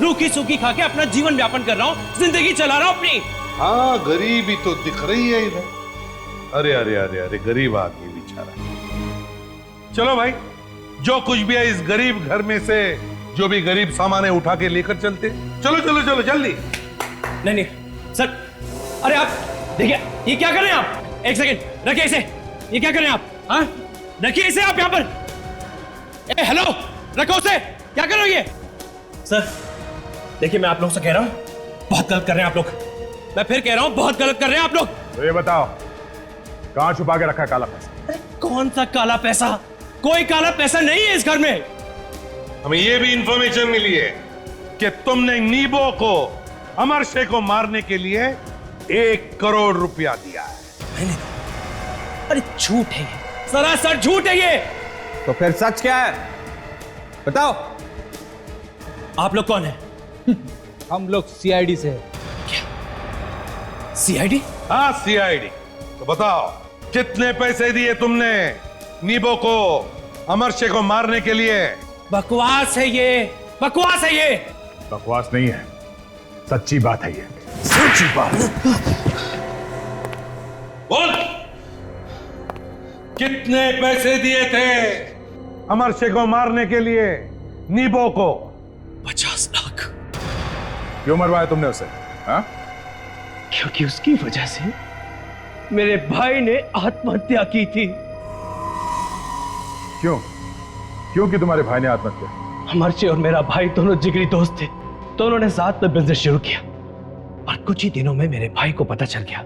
रूखी सूखी खा के अपना जीवन यापन कर रहा हूं, जिंदगी चला रहा हूं अपनी। हाँ, गरीबी तो दिख रही है इधर। अरे अरे अरे अरे, गरीब आदमी बेचारा। चलो भाई, जो कुछ भी है इस गरीब घर में से जो भी गरीब सामान है उठा के लेकर चलते। चलो चलो चलो जल्दी। नहीं नहीं सर, अरे आप देखिए, ये क्या कर रहे हैं आप? एक सेकंड रखिए इसे। ये क्या कर रहे हैं आप? हाँ, रखिए इसे आप यहाँ पर। ए हेलो, रखो उसे। क्या कर रहे हो ये? सर देखिए, मैं आप लोगों से कह रहा हूं, बहुत गलत कर रहे हैं आप लोग। मैं फिर कह रहा हूं, बहुत गलत कर रहे हैं आप लोग। तो ये बताओ, कहां छुपा के रखा है काला पैसा? अरे कौन सा काला पैसा? कोई काला पैसा नहीं है इस घर में। हमें ये भी इंफॉर्मेशन मिली है कि तुमने नीबो को, अमर शेख को मारने के लिए 1 करोड़ रुपया दिया है। मैंने? अरे झूठ है ये, सरासर झूठ है ये। तो फिर सच क्या है? बताओ। आप लोग कौन है? हम लोग सीआईडी से हैं। क्या? सीआईडी? हाँ, सीआईडी। तो बताओ, कितने पैसे दिए तुमने नीबो को, अमर शेख को मारने के लिए? बकवास है ये, बकवास है ये। बकवास नहीं है, सच्ची बात है ये, सच्ची बात। बोल, कितने पैसे दिए थे अमर शेख को मारने के लिए नीबो को? 50 लाख। क्यों मरवाया तुमने उसे? हाँ? क्योंकि उसकी वजह से मेरे भाई ने आत्महत्या की थी। क्यों? क्यों कि तुम्हारे भाई ने आत्महत्या? अमरशे और मेरा भाई दोनों जिगरी दोस्त थे, दोनों ने साथ में बिजनेस शुरू किया। और कुछ ही दिनों में मेरे भाई को पता चल गया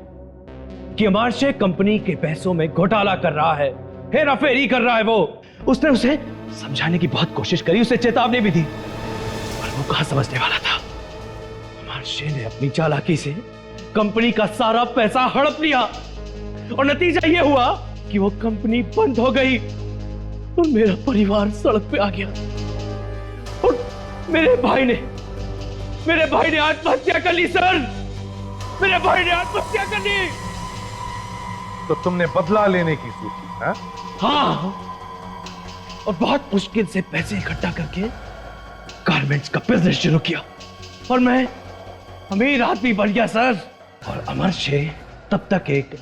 कि अमरशे कंपनी के पैसों में घोटाला कर रहा है, हेराफेरी कर रहा है। वो उसने उसे समझाने की बहुत कोशिश करी, उसे चेतावनी भी दी, पर वो कहां समझने वाला था। अमरशे ने अपनी चालाकी से कंपनी का सारा पैसा हड़प लिया और नतीजा ये हुआ कि वो कंपनी बंद हो गई और मेरा परिवार सड़क पे आ गया। और मेरे भाई ने आत्महत्या कर ली सर। मेरे भाई ने आत्महत्या कर ली। तो तुमने बदला लेने की सोची? हाँ, और बहुत मुश्किल से पैसे इकट्ठा करके गारमेंट्स का बिजनेस शुरू किया और मैं अमीर आदमी बन गया सर। और अमरशे तब तक एक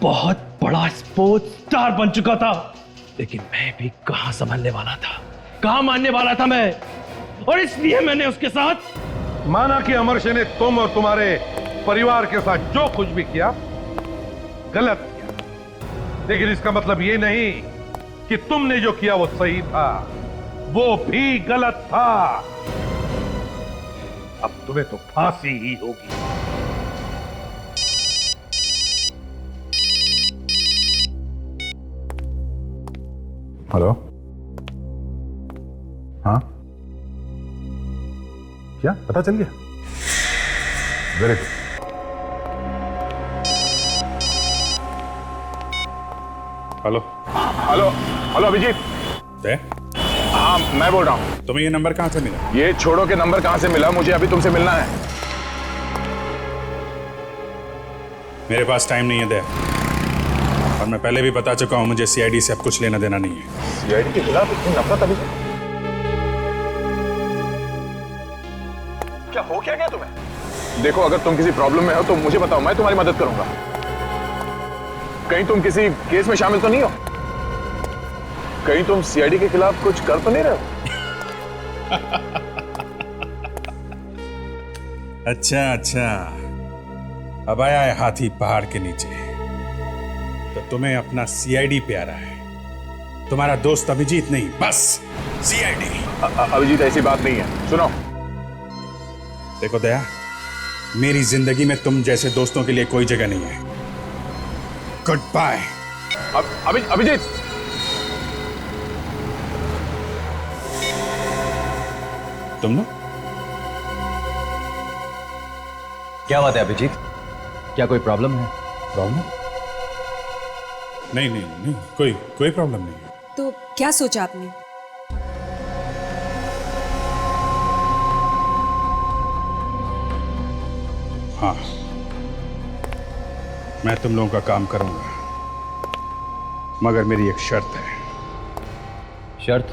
बहुत बड़ा स्पोर्ट्स स्टार बन चुका था, लेकिन मैं भी कहां संभलने वाला था, कहां मानने वाला था मैं। और इसलिए मैंने उसके साथ माना कि अमरशे ने तुम और तुम्हारे परिवार के साथ जो कुछ भी किया गलत किया, लेकिन इसका मतलब ये नहीं कि तुमने जो किया वो सही था, वो भी गलत था। अब तुम्हें तो फांसी ही होगी। हेलो? हाँ, क्या पता चल गया? Very good. Hello hello hello Abhijit. हाँ, मैं बोल रहा हूँ। तुम्हें ये नंबर कहाँ से मिला? ये छोड़ो के नंबर कहाँ से मिला, मुझे अभी तुमसे मिलना है। मेरे पास टाइम नहीं है दे, और मैं पहले भी बता चुका हूँ, मुझे सीआईडी से अब कुछ लेना देना नहीं है। सीआईडी के खिलाफ इतनी नफरत अभी? हो क्या गया तुम्हें? देखो, अगर तुम किसी प्रॉब्लम में हो तो मुझे बताओ, मैं तुम्हारी मदद करूंगा। कहीं तुम किसी केस में शामिल तो नहीं हो? कहीं तुम सीआईडी के खिलाफ कुछ कर तो नहीं रहे हो? अच्छा, अब आया है हाथी पहाड़ के नीचे। तो तुम्हें अपना सीआईडी प्यारा है, तुम्हारा दोस्त अभिजीत नहीं, बस सीआईडी। अभिजीत ऐसी बात नहीं है, सुनो। देखो दया, मेरी जिंदगी में तुम जैसे दोस्तों के लिए कोई जगह नहीं है। Good bye. अभिजीत, तुम लोग क्या बात है अभिजीत? क्या कोई प्रॉब्लम है? प्रॉब्लम? नहीं, कोई प्रॉब्लम नहीं है। तो क्या सोचा आपने? हाँ, मैं तुम लोगों का काम करूंगा, मगर मेरी एक शर्त है। शर्त?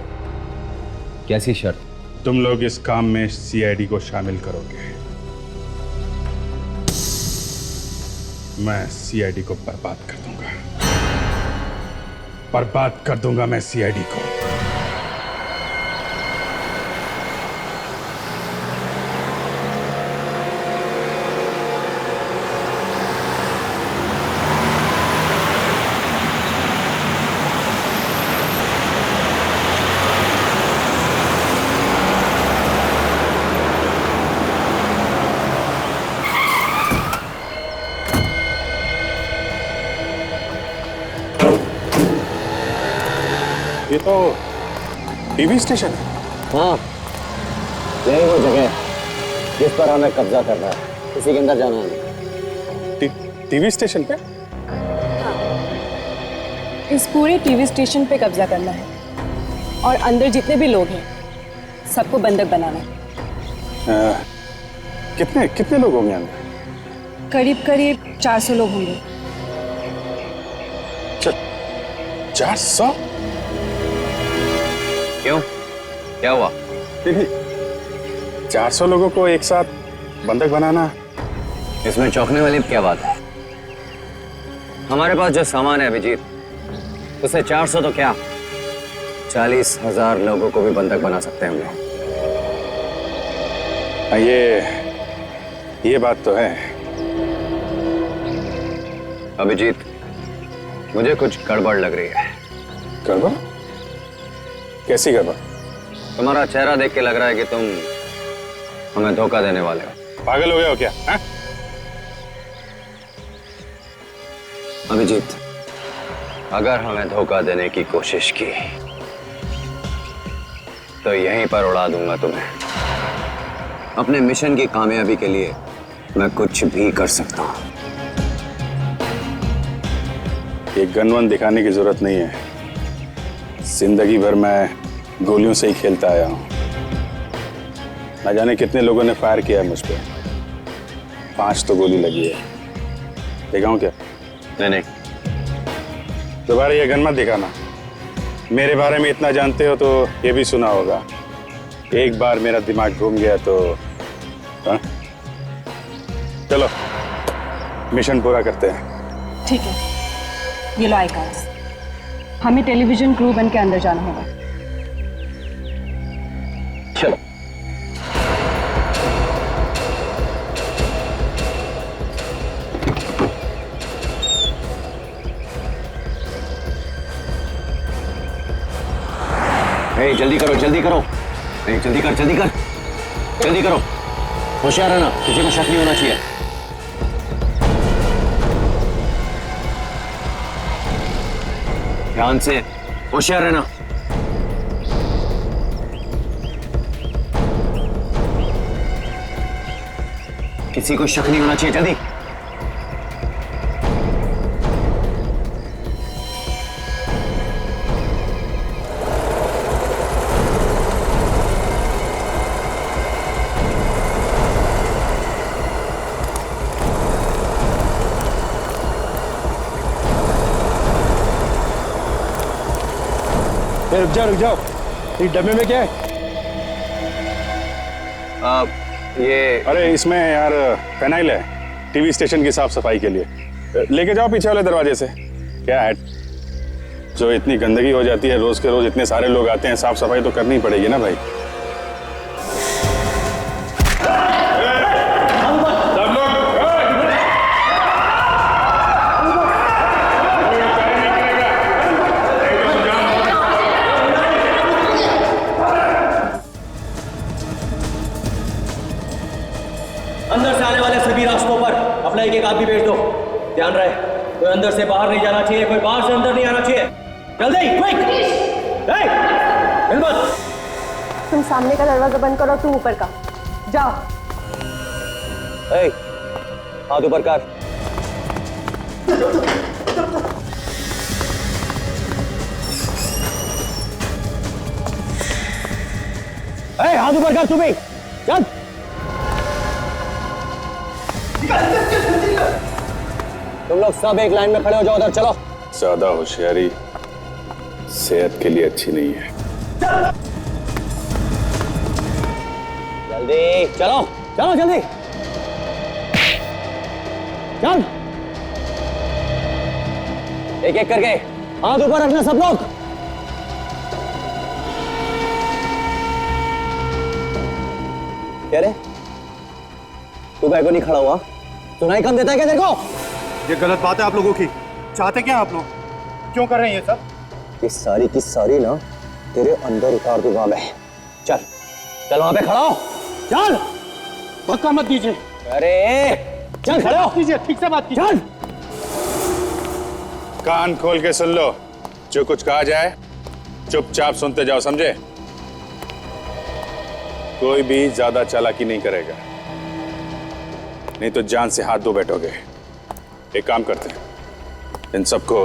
कैसी शर्त? तुम लोग इस काम में सीआईडी को शामिल करोगे। मैं सीआईडी को बर्बाद कर दूंगा, बर्बाद कर दूंगा मैं सीआईडी को। ये तो टीवी स्टेशन है। हाँ, यही वो जगह है जिस पर हमें कब्जा करना है। किसी के अंदर जाना है। टीवी स्टेशन पे? इस पूरे टीवी स्टेशन पे कब्जा करना है और अंदर जितने भी लोग हैं सबको बंधक बनाना है। कितने लोग होंगे अंदर? करीब 400 लोग होंगे। 400? क्यों, क्या हुआ? 400 लोगों को एक साथ बंधक बनाना, इसमें चौंकने वाली क्या बात है? हमारे पास जो सामान है अभिजीत, उसे 400 तो क्या 40,000 लोगों को भी बंधक बना सकते हैं हम लोग। ये बात तो है। अभिजीत, मुझे कुछ गड़बड़ लग रही है। गड़बड़? कैसी गड़बड़? तुम्हारा चेहरा देख के लग रहा है कि तुम हमें धोखा देने वाले हो। पागल हो गए हो क्या? है? अभिजीत, अगर हमें धोखा देने की कोशिश की तो यहीं पर उड़ा दूंगा तुम्हें। अपने मिशन की कामयाबी के लिए मैं कुछ भी कर सकता हूं। ये गन दिखाने की जरूरत नहीं है। जिंदगी भर मैं गोलियों से ही खेलता आया हूं। न जाने कितने लोगों ने फायर किया है मुझ पे। 5 तो गोली लगी है। दिखाऊं क्या? नहीं। दोबारा ये गन मत दिखाना। मेरे बारे में इतना जानते हो तो ये भी सुना होगा, एक बार मेरा दिमाग घूम गया तो हाँ? चलो मिशन पूरा करते हैं। ठीक है, ये लो आई कार्ड्स। हमें टेलीविजन क्रू बन के अंदर जाना होगा। चलो। जल्दी करो, जल्दी करो। जल्दी कर, जल्दी कर, जल्दी करो। होशियार रहना, किसी को शक नहीं होना चाहिए। ध्यान से, होशियार रहना। किसी को शक नहीं होना चाहिए। जल्दी। रुक जाओ, इस डब्बे में क्या है? ये अरे इसमें यार फेनाइल है, टीवी स्टेशन की साफ सफाई के लिए। लेके जाओ पीछे वाले दरवाजे से। क्या है, जो इतनी गंदगी हो जाती है रोज के रोज, इतने सारे लोग आते हैं, साफ सफाई तो करनी पड़ेगी ना भाई। अंदर से आने वाले सभी रास्तों पर अपना एक आदमी भेज दो। ध्यान रहे, कोई अंदर से बाहर नहीं जाना चाहिए, कोई बाहर से अंदर नहीं आना चाहिए। जल्दी, क्विक! हिम्मत! तुम सामने का दरवाजा बंद करो, तुम ऊपर का जाओ। हाथ ऊपर कर। हाथ ऊपर कर, तुम्हें चल। तुम लोग सब एक लाइन में खड़े हो जाओ, उधर चलो। ज्यादा होशियारी सेहत के लिए अच्छी नहीं है। जल्दी चलो, चलो जल्दी चल। एक एक करके हाथ ऊपर रखना सब लोग। क्या रे, तू बैग को नहीं खड़ा हुआ? सुनाई कम देता है क्या तेरे को? ये गलत बात है आप लोगों की। चाहते क्या आप लोग? क्यों कर रहे हैं ये सब? ये सारी की सारी ना तेरे अंदर उतार दूंगा मैं। चल चल, वहां पे खड़ा हो, चल। धक्का मत दीजिए। अरे चल खड़े हो, कीजिए, ठीक से बात कीजिए। चल। कान खोल के सुन लो, जो कुछ कहा जाए चुपचाप सुनते जाओ, समझे? कोई भी ज्यादा चालाकी नहीं करेगा, नहीं तो जान से हाथ धो बैठोगे। एक काम करते हैं, इन सबको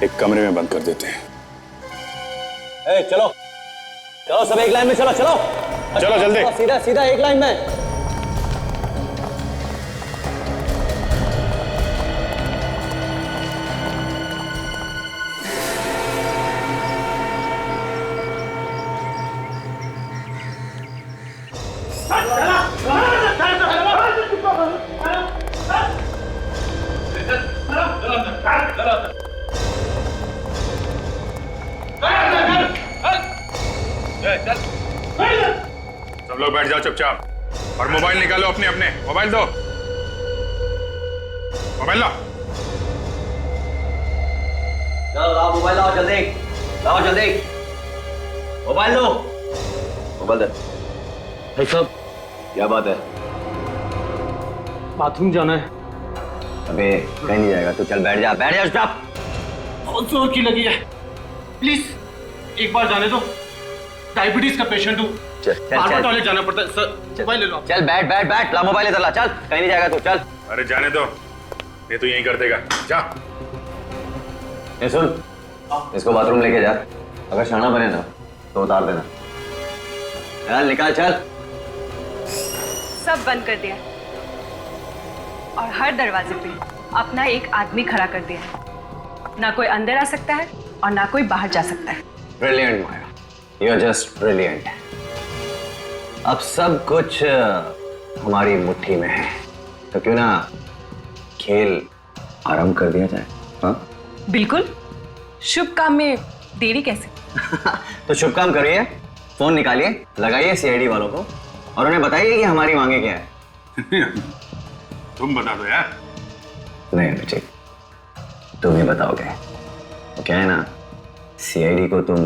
एक कमरे में बंद कर देते हैं। चलो चलो, सब एक लाइन में चलो, चलो चलो जल्दी, सीधा सीधा एक लाइन में। सब लोग बैठ जाओ चुपचाप, और मोबाइल निकालो अपने अपने। मोबाइल दो, मोबाइल लो। चलो लाओ मोबाइल, लाओ जल्दी, लाओ जल्दी मोबाइल लो। मोबाइल दे भाई साहब। क्या बात है? बाथरूम जाना है। अबे कहीं नहीं जाएगा, तू चल बैठ जा, बैठ जा चुपचाप। बहुत जोर की लगी है, प्लीज एक बार जाने दो। डायबिटीज का पेशेंट हूँ, बार-बार टॉयलेट जाना पड़ता है। सर मोबाइल ले लो। चल बैठ बैठ बैठ, ला मोबाइल इधर ला, चल कहीं नहीं जाएगा तू, चल। अरे जाने दो, ये तो यहीं कर देगा, जा। ये सुन, इसको बाथरूम लेके जा, अगर शाना बने ना तो उतार देना। चल निकाल, चल। सब बंद कर दिया और हर दरवाजे पे अपना एक आदमी खड़ा कर दिया है। ना कोई अंदर आ सकता है और ना कोई बाहर जा सकता है। Brilliant Maya, you are just brilliant. अब सब कुछ हमारी मुट्ठी में है, तो क्यों ना खेल आरंभ कर दिया जाए? हाँ बिल्कुल, शुभ काम में देरी कैसे? तो शुभ काम करिए, फोन निकालिए, लगाइए सीआईडी वालों को और उन्हें बताइए कि हमारी मांगे क्या है। तुम बता दो यार। नहीं अभिषेक, तुम ही बताओगे। तो क्या है ना, सीआईडी को तुम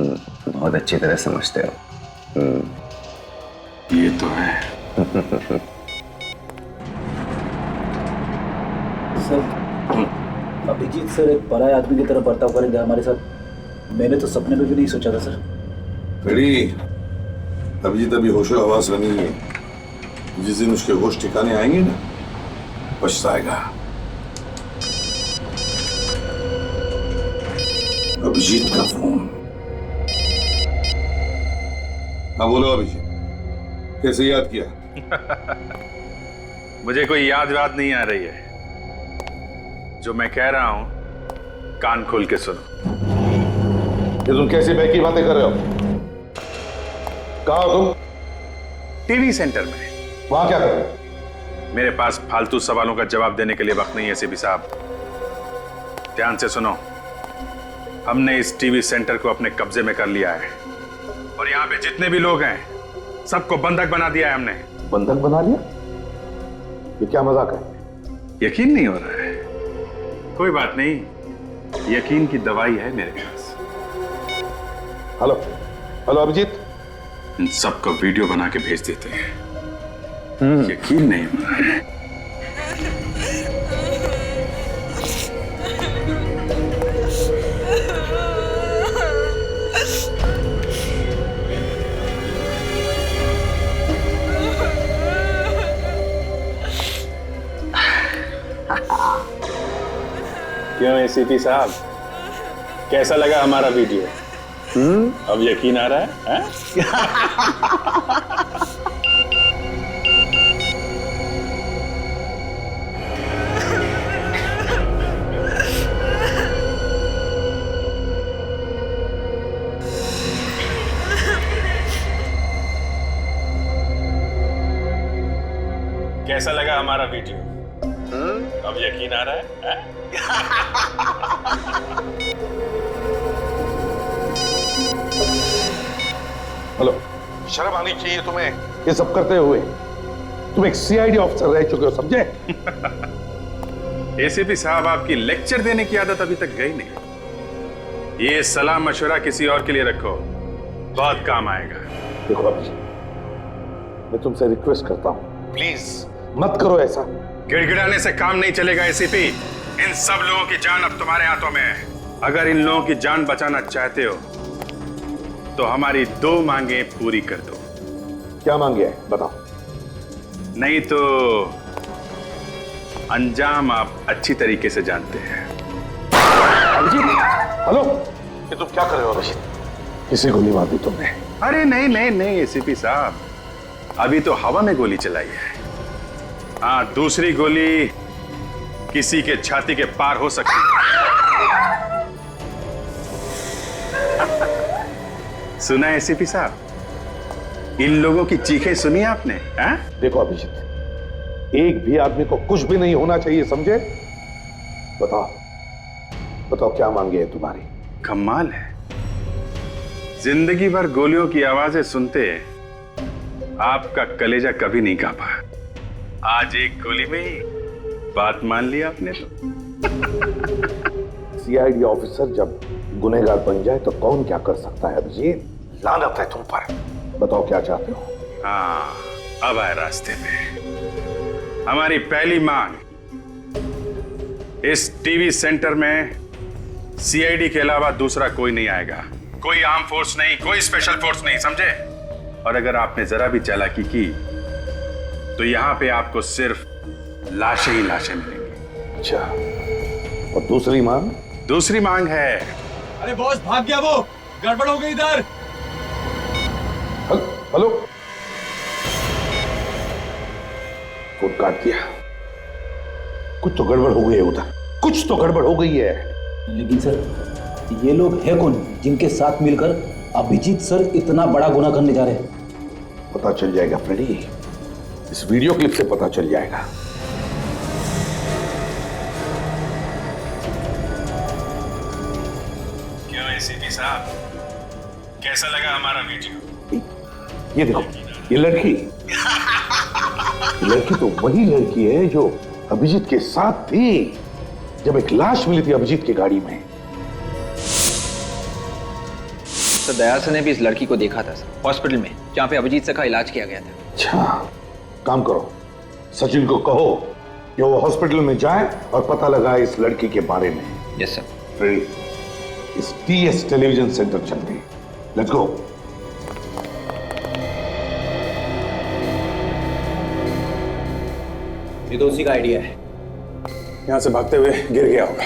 बहुत अच्छी तरह समझते हो। ये तो है। सर, अभिजीत सर एक पराये आदमी की तरह बर्ताव करेंगे हमारे साथ, मैंने तो सपने में भी नहीं सोचा था सर। खड़ी, अभिजीत अभी होशो हवास में नहीं है। जिस दिन उसके होश ठिकाने आएंगे ना, पछताएगा। अभिजीत का फोन। हाँ बोलो अभिजीत, कैसे याद किया? मुझे कोई याद नहीं आ रही है, जो मैं कह रहा हूं कान खोल के सुनो। ये तुम कैसी बैग की बातें कर रहे हो? कहाँ हो तुम? टीवी सेंटर में। वहां क्या कर रहे हो? मेरे पास फालतू सवालों का जवाब देने के लिए वक्त नहीं है एसीपी साहब। ध्यान से सुनो, हमने इस टीवी सेंटर को अपने कब्जे में कर लिया है और यहाँ पे जितने भी लोग हैं सबको बंधक बना दिया है हमने। बंधक बना लिया? ये क्या मजाक है? यकीन नहीं हो रहा है? कोई बात नहीं, यकीन की दवाई है मेरे पास। हेलो हेलो अभिजीत, इन सबको वीडियो बना के भेज देते हैं। यकीन नहीं हो रहा है? क्यों एसीपी साहब, कैसा लगा हमारा वीडियो? अब यकीन आ रहा है? कैसा लगा हमारा वीडियो? अब यकीन आ रहा है? हेलो, शर्म आनी चाहिए तुम्हें ये सब करते हुए। तुम एक सीआईडी ऑफिसर रह चुके हो, समझे? एसीपी साहब, आपकी लेक्चर देने की आदत अभी तक गई नहीं। ये सलाह मशवरा किसी और के लिए रखो, बहुत काम आएगा। देखो अभिजीत, मैं तुमसे रिक्वेस्ट करता हूं, प्लीज मत करो ऐसा। गिड़गिड़ाने से काम नहीं चलेगा एसीपी। इन सब लोगों की जान अब तुम्हारे हाथों में है। अगर इन लोगों की जान बचाना चाहते हो तो हमारी 2 मांगे पूरी कर दो। क्या मांगे है बताओ? नहीं तो अंजाम आप अच्छी तरीके से जानते हैं। अभिजीत, हेलो, ये तुम क्या कर रहे हो अभिजीत? किसी गोली मार दी तुमने? अरे नहीं नहीं नहीं एसीपी साहब, अभी तो हवा में गोली चलाई है। हाँ, दूसरी गोली किसी के छाती के पार हो सकती है। सुना एसीपी साहब, इन लोगों की चीखें सुनी आपने? देखो अभिजीत, एक भी आदमी को कुछ भी नहीं होना चाहिए, समझे? बताओ बताओ क्या मांगे है तुम्हारी? कमाल है, जिंदगी भर गोलियों की आवाजें सुनते आपका कलेजा कभी नहीं कांपा। आज एक गोली में ही बात मान लिया आपने तो। सीआईडी ऑफिसर जब गुनहगार बन जाए तो कौन क्या कर सकता है अभिजीत? लानत है तुम पर। बताओ क्या चाहते हो? हाँ, अब आए रास्ते पे। हमारी पहली मांग, इस टीवी सेंटर में सीआईडी के अलावा दूसरा कोई नहीं आएगा। कोई आर्म फोर्स नहीं, कोई स्पेशल फोर्स नहीं, समझे? और अगर आपने जरा भी चालाकी की तो यहां पे आपको सिर्फ लाशें ही लाशें मिलेंगी। अच्छा, और दूसरी मांग? दूसरी मांग है, अरे बॉस भाग गया, वो गड़बड़ हो गई इधर। हेलो, फोन काट दिया। कुछ तो गड़बड़ हो गई है उधर, कुछ तो गड़बड़ हो गई है। लेकिन सर, ये लोग हैं कौन जिनके साथ मिलकर अभिजीत सर इतना बड़ा गुनाह करने जा रहे हैं? पता चल जाएगा फ्रेडी, इस वीडियो क्लिप से पता चल जाएगा। क्यों एसीपी साहब, कैसा लगा हमारा वीडियो? ये देखो, ये लड़की तो वही लड़की है जो अभिजीत के साथ थी जब एक लाश मिली थी अभिजीत की गाड़ी में। सर, दया सर ने भी इस लड़की को देखा था सर, हॉस्पिटल में, जहाँ पे अभिजीत सर का इलाज किया गया था। अच्छा, काम करो, सचिन को कहो कि वो हॉस्पिटल में जाए और पता लगाए इस लड़की के बारे में। Yes sir. फ्रेडी, इस टीएस टेलीविजन सेंटर चलते हैं। Let's go. ये तो उसी का आइडिया है। यहां से भागते हुए गिर गया होगा।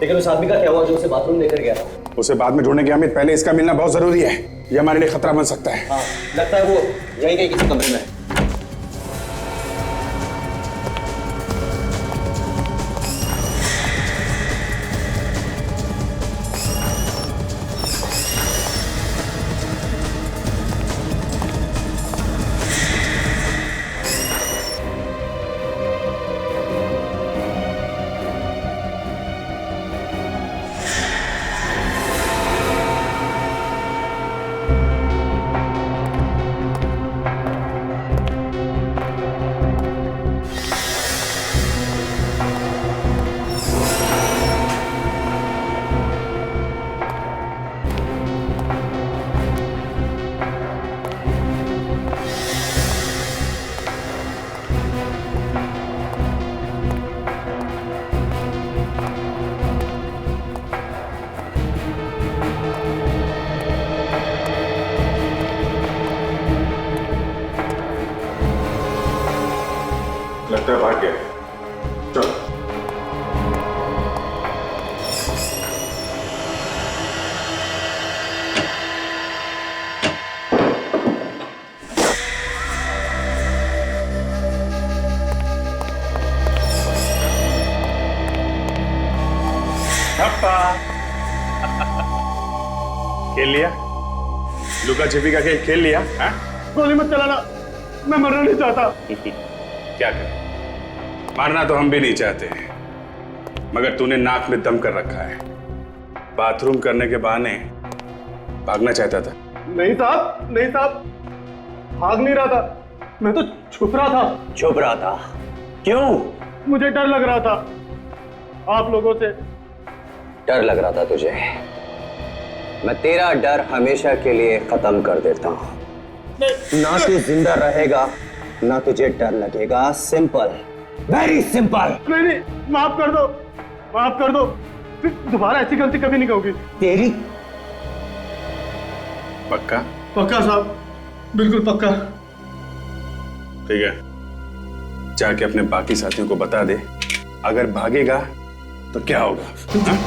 लेकिन उस आदमी का क्या हुआ जो उसे बाथरूम लेकर गया था? उसे बाद में ढूंढने की अमित, पहले इसका मिलना बहुत जरूरी है। ये हमारे लिए खतरा बन सकता है। हाँ, लगता है वो यहीं कहीं किसी कमरे में है। लगता है भाग गया। चलो। खेल लिया? लुका छिपी का खेल खेल लिया? गोली मत चलाना, मैं मरना नहीं चाहता। क्या करें, मारना तो हम भी नहीं चाहते, मगर तूने नाक में दम कर रखा है। बाथरूम करने के बहाने भागना चाहता था। नहीं साहब, नहीं साहब, भाग नहीं रहा था, मैं तो छुप रहा था। छुप रहा था? क्यों? मुझे डर लग रहा था आप लोगों से। डर लग रहा था तुझे? मैं तेरा डर हमेशा के लिए खत्म कर देता हूं। ना तू जिंदा रहेगा, ना तुझे डर लगेगा। Simple, very simple. नहीं नहीं, माफ कर दो, माफ कर दो, फिर दोबारा ऐसी गलती कभी नहीं होगी। तेरी पक्का? पक्का साहब, बिल्कुल पक्का। ठीक है, जाके अपने बाकी साथियों को बता दे, अगर भागेगा तो क्या होगा। हाँ?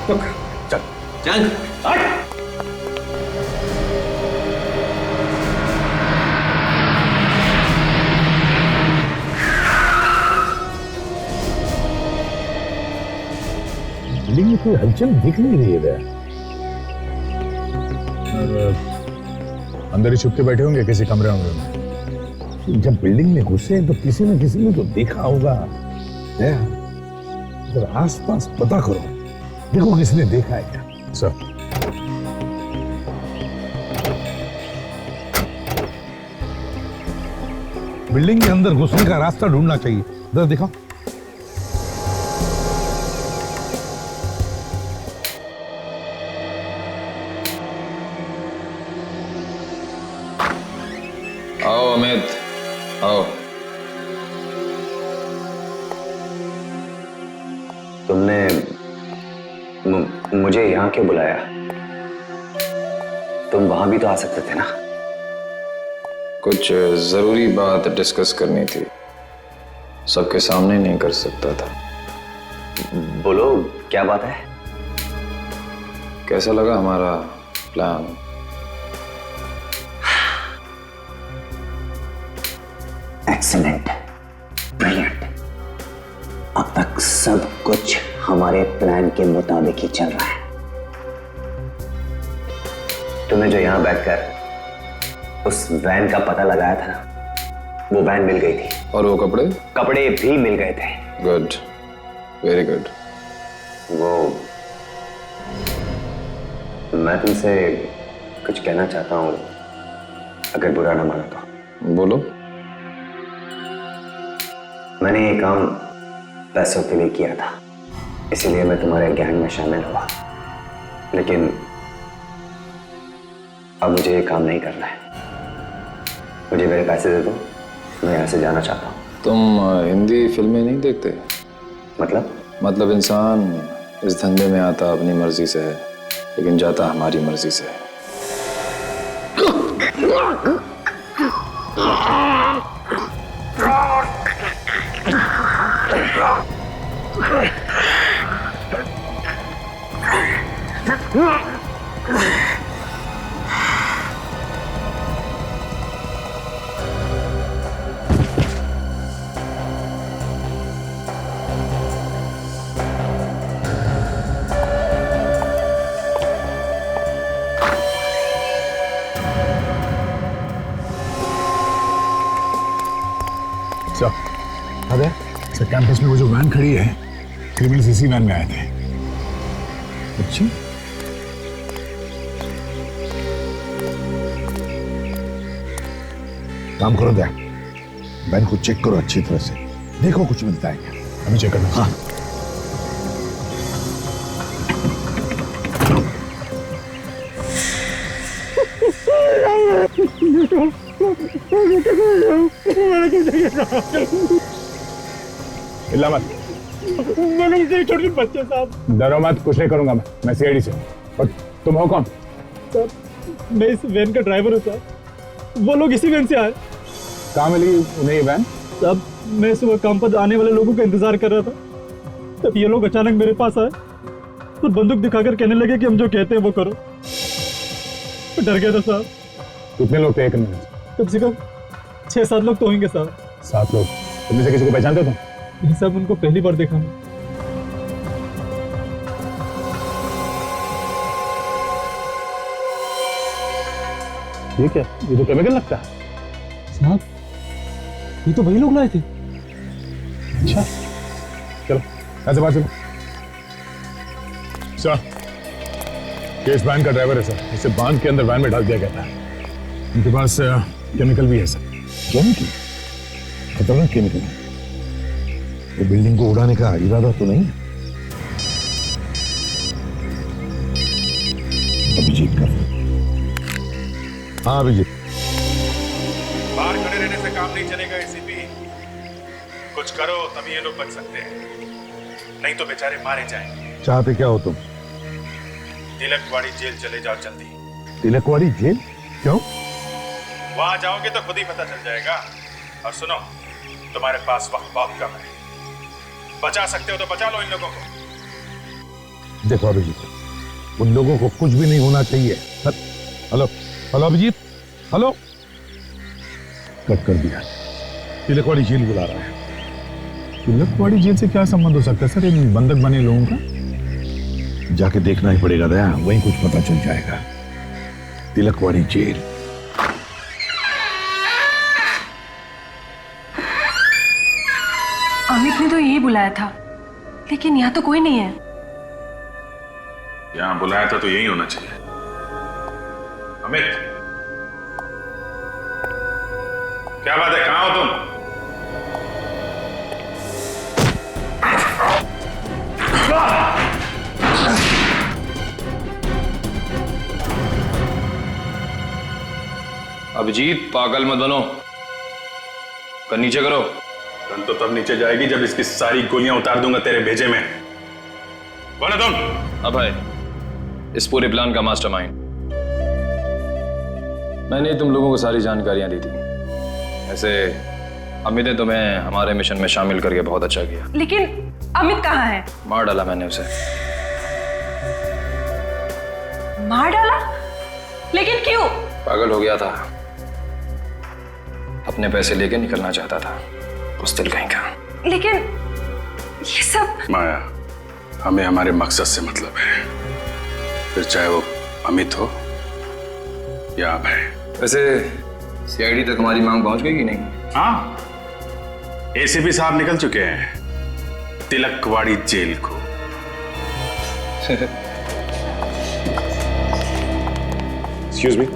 पक्का। चल चल। बिल्डिंग में कोई हलचल दिख नहीं रही है। अंदर ही छुप के बैठे होंगे किसी कमरे में। जब बिल्डिंग में घुसे तो किसी न किसी ने तो देखा होगा। जरा आसपास पता करो, देखो किसने देखा है क्या। सर, बिल्डिंग के अंदर घुसने का रास्ता ढूंढना चाहिए, जरा दिखाओ। आओ अमित, आओ। तुमने मुझे यहां क्यों बुलाया? तुम वहां भी तो आ सकते थे ना। कुछ जरूरी बात डिस्कस करनी थी, सबके सामने नहीं कर सकता था। बोलो, क्या बात है? कैसा लगा हमारा प्लान? Excellent, brilliant. अब तक सब कुछ हमारे प्लान के मुताबिक ही चल रहा है। तुमने जो यहां बैठकर उस वैन का पता लगाया था ना, वो वैन मिल गई थी। और वो कपड़े? कपड़े भी मिल गए थे। Good, very good. वो मैं तुमसे कुछ कहना चाहता हूं, अगर बुरा ना मानो तो। बोलो। मैंने ये काम पैसों के लिए किया था, इसीलिए मैं तुम्हारे गैंग में शामिल हुआ, लेकिन अब मुझे ये काम नहीं करना है। मुझे मेरे पैसे दे दो, मैं यहाँ से जाना चाहता हूँ। तुम हिंदी फिल्में नहीं देखते? मतलब इंसान इस धंधे में आता अपनी मर्जी से है, लेकिन जाता हमारी मर्जी से है। सर, कैंपस में वो जो वैन खड़ी है, क्रिमिनल्स इसी वैन में आए थे। अच्छा, काम करो, क्या वैन को चेक करो अच्छी तरह से, देखो कुछ मिलता है क्या। अभी चेक करना। हाँ। हिला मत। छोटे बच्चे साहब। डरो मत, कुछ नहीं करूंगा मैं सीआईडी से। और तुम हो कौन? साहब, मैं इस वैन का ड्राइवर हूँ साहब। वो लोग इसी वैन से आए। कहाँ मिली उन्हें ये वैन? साहब, मैं सुबह काम पर आने वाले लोगों का इंतजार कर रहा था, तब ये लोग अचानक मेरे पास आए तो बंदूक दिखाकर कहने लगे कि हम जो कहते हैं वो करो। मैं डर गया था साहब। कितने लोग थे एक में? कम से कम 6-7 लोग तो होंगे साहब। 7 लोग? तुम में से किसी को पहचानते हो तुम? नहीं साहब, उनको पहली बार देखा मैं। ये क्या? ये तो केमिकल लगता है साहब। ये तो वही लोग लाए थे। अच्छा चलो ऐसे बात चलो। सर केस वैन का ड्राइवर है सर, इसे बांध के अंदर वैन में डाल दिया गया था। उनके पास केमिकल भी है सर। केमिकल? खतरनाक केमिकल है। ये बिल्डिंग को उड़ाने का इरादा तो नहीं? अभिजीत का। हाँ अभिजीत। बाहर खड़े रहने से काम नहीं चलेगा एसीपी। कुछ करो तभी ये लोग बच सकते हैं, नहीं तो बेचारे मारे जाएंगे। चाहते क्या हो तुम? तिलकवाड़ी जेल चले जाओ जल्दी। तिलकवाड़ी जेल? क्यों? वहां जाओगे तो खुद ही पता चल जाएगा। और सुनो, तुम्हारे पास वक्त बहुत कम है। बचा सकते हो तो बचा लो इन लोगों को। देखो अभिजीत, उन लोगों को कुछ भी नहीं होना चाहिए। Hello hello Abhijit, hello. Cut कर दिया। तिलकवाड़ी जेल बुला रहा है। तिलकवाड़ी जेल से क्या संबंध हो सकता है सर इन बंधक बने लोगों का? जाके देखना ही पड़ेगा दया, वहीं कुछ पता चल जाएगा। तिलकवाड़ी जेल। अमित ने तो यही बुलाया था, लेकिन यहाँ तो कोई नहीं है। यहां बुलाया था तो यही होना चाहिए। अमित, क्या बात है, कहां हो तुम? अभिजीत पागल मत बनो, कर नीचे करो। गन तो तब नीचे जाएगी जब इसकी सारी गोलियां उतार दूंगा तेरे भेजे में। कौन है तुम? अभय, इस पूरे प्लान का मास्टरमाइंड। मैंने तुम लोगों को सारी जानकारियां दी थी। ऐसे अमित ने तुम्हें हमारे मिशन में शामिल करके बहुत अच्छा किया। लेकिन अमित कहाँ है? मार डाला मैंने उसे। मार डाला? लेकिन क्यों? पागल हो गया था, अपने पैसे लेके निकलना चाहता था, बुज़दिल कहीं का। लेकिन ये सब। माया, हमें हमारे मकसद से मतलब है, फिर चाहे वो अमित हो या अभय। वैसे सीआईडी तक हमारी मांग पहुंच गई कि नहीं? हाँ, एसीपी साहब निकल चुके हैं तिलकवाड़ी जेल को। एक्सक्यूज मी,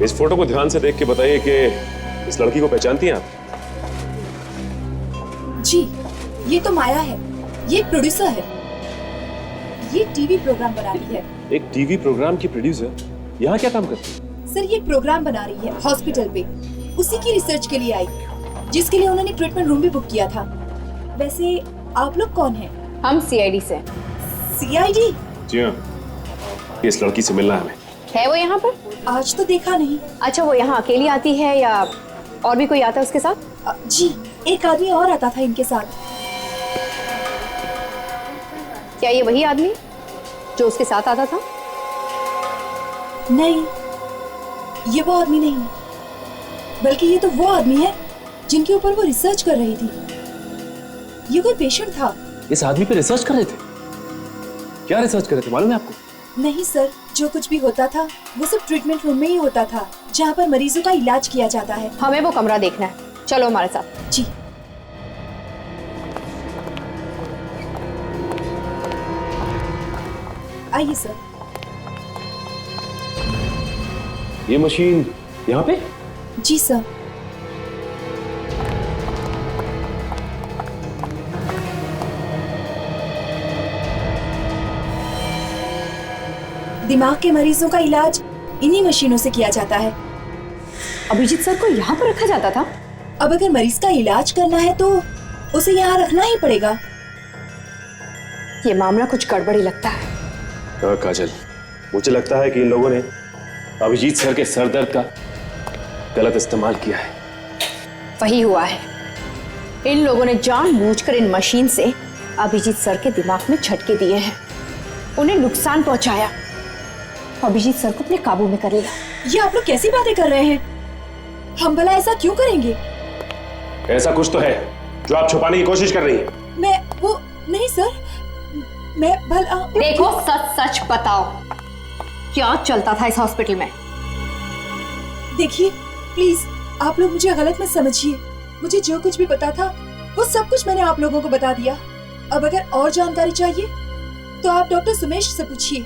इस फोटो को ध्यान से देख के बताइए कि इस लड़की को पहचानती हैं आप? जी, ये तो माया है, ये प्रोड्यूसर है, ये टीवी प्रोग्राम बना रही है। एक टीवी प्रोग्राम की प्रोड्यूसर यहाँ क्या काम करती है? सर ये प्रोग्राम बना रही है हॉस्पिटल पे, उसी की रिसर्च के लिए आई, जिसके लिए उन्होंने ट्रीटमेंट रूम भी बुक किया था। वैसे आप लोग कौन हैं? हम सीआईडी से। सीआईडी? जी हाँ, इस लड़की से मिलना है हमें। है वो यहाँ पर? आज तो देखा नहीं। अच्छा, वो यहाँ अकेली आती है या और भी कोई आता है उसके साथ? जी, एक आदमी और आता था इनके साथ। क्या ये वही आदमी जो उसके साथ आता था? नहीं, ये वो आदमी नहीं है, बल्कि ये तो वो आदमी है जिनके ऊपर वो रिसर्च कर रही थी। ये कोई पेशेंट था। इस आदमी पे रिसर्च कर रहे थे? क्या रिसर्च कर रहे थे मालूम है आपको? नहीं सर, जो कुछ भी होता था वो सब ट्रीटमेंट रूम में ही होता था, जहाँ पर मरीजों का इलाज किया जाता है। हमें वो कमरा देखना है, चलो हमारे साथ। जी। आइए सर। ये मशीन यहाँ पे? जी सर। दिमाग के मरीजों का इलाज इन्हीं मशीनों से किया जाता है। अभिजीत सर को यहाँ पर रखा जाता था? अब अगर मरीज का इलाज करना है तो उसे यहाँ रखना ही पड़ेगा। ये मामला कुछ गड़बड़ी लगता है। हाँ काजल, मुझे लगता है कि इन लोगों ने अभिजीत सर के सर दर्द का गलत इस्तेमाल किया है। वही हुआ है। इन लोगों ने जानबूझकर इन मशीन से अभिजीत सर के दिमाग में झटके दिए हैं, उन्हें नुकसान पहुंचाया, अभिजीत सर को अपने काबू में कर लिया। ये आप लोग कैसी बातें कर रहे हैं? हम भला ऐसा क्यों करेंगे? ऐसा कुछ तो है जो आप छुपाने की कोशिश कर रही हैं। मैं वो नहीं सर, मैं भला। देखो सच सच बताओ, क्या चलता था इस हॉस्पिटल में? देखिए प्लीज आप लोग मुझे गलत मत समझिए, मुझे जो कुछ भी पता था वो सब कुछ मैंने आप लोगों को बता दिया। अब अगर और जानकारी चाहिए तो आप डॉक्टर सुमेश से पूछिए,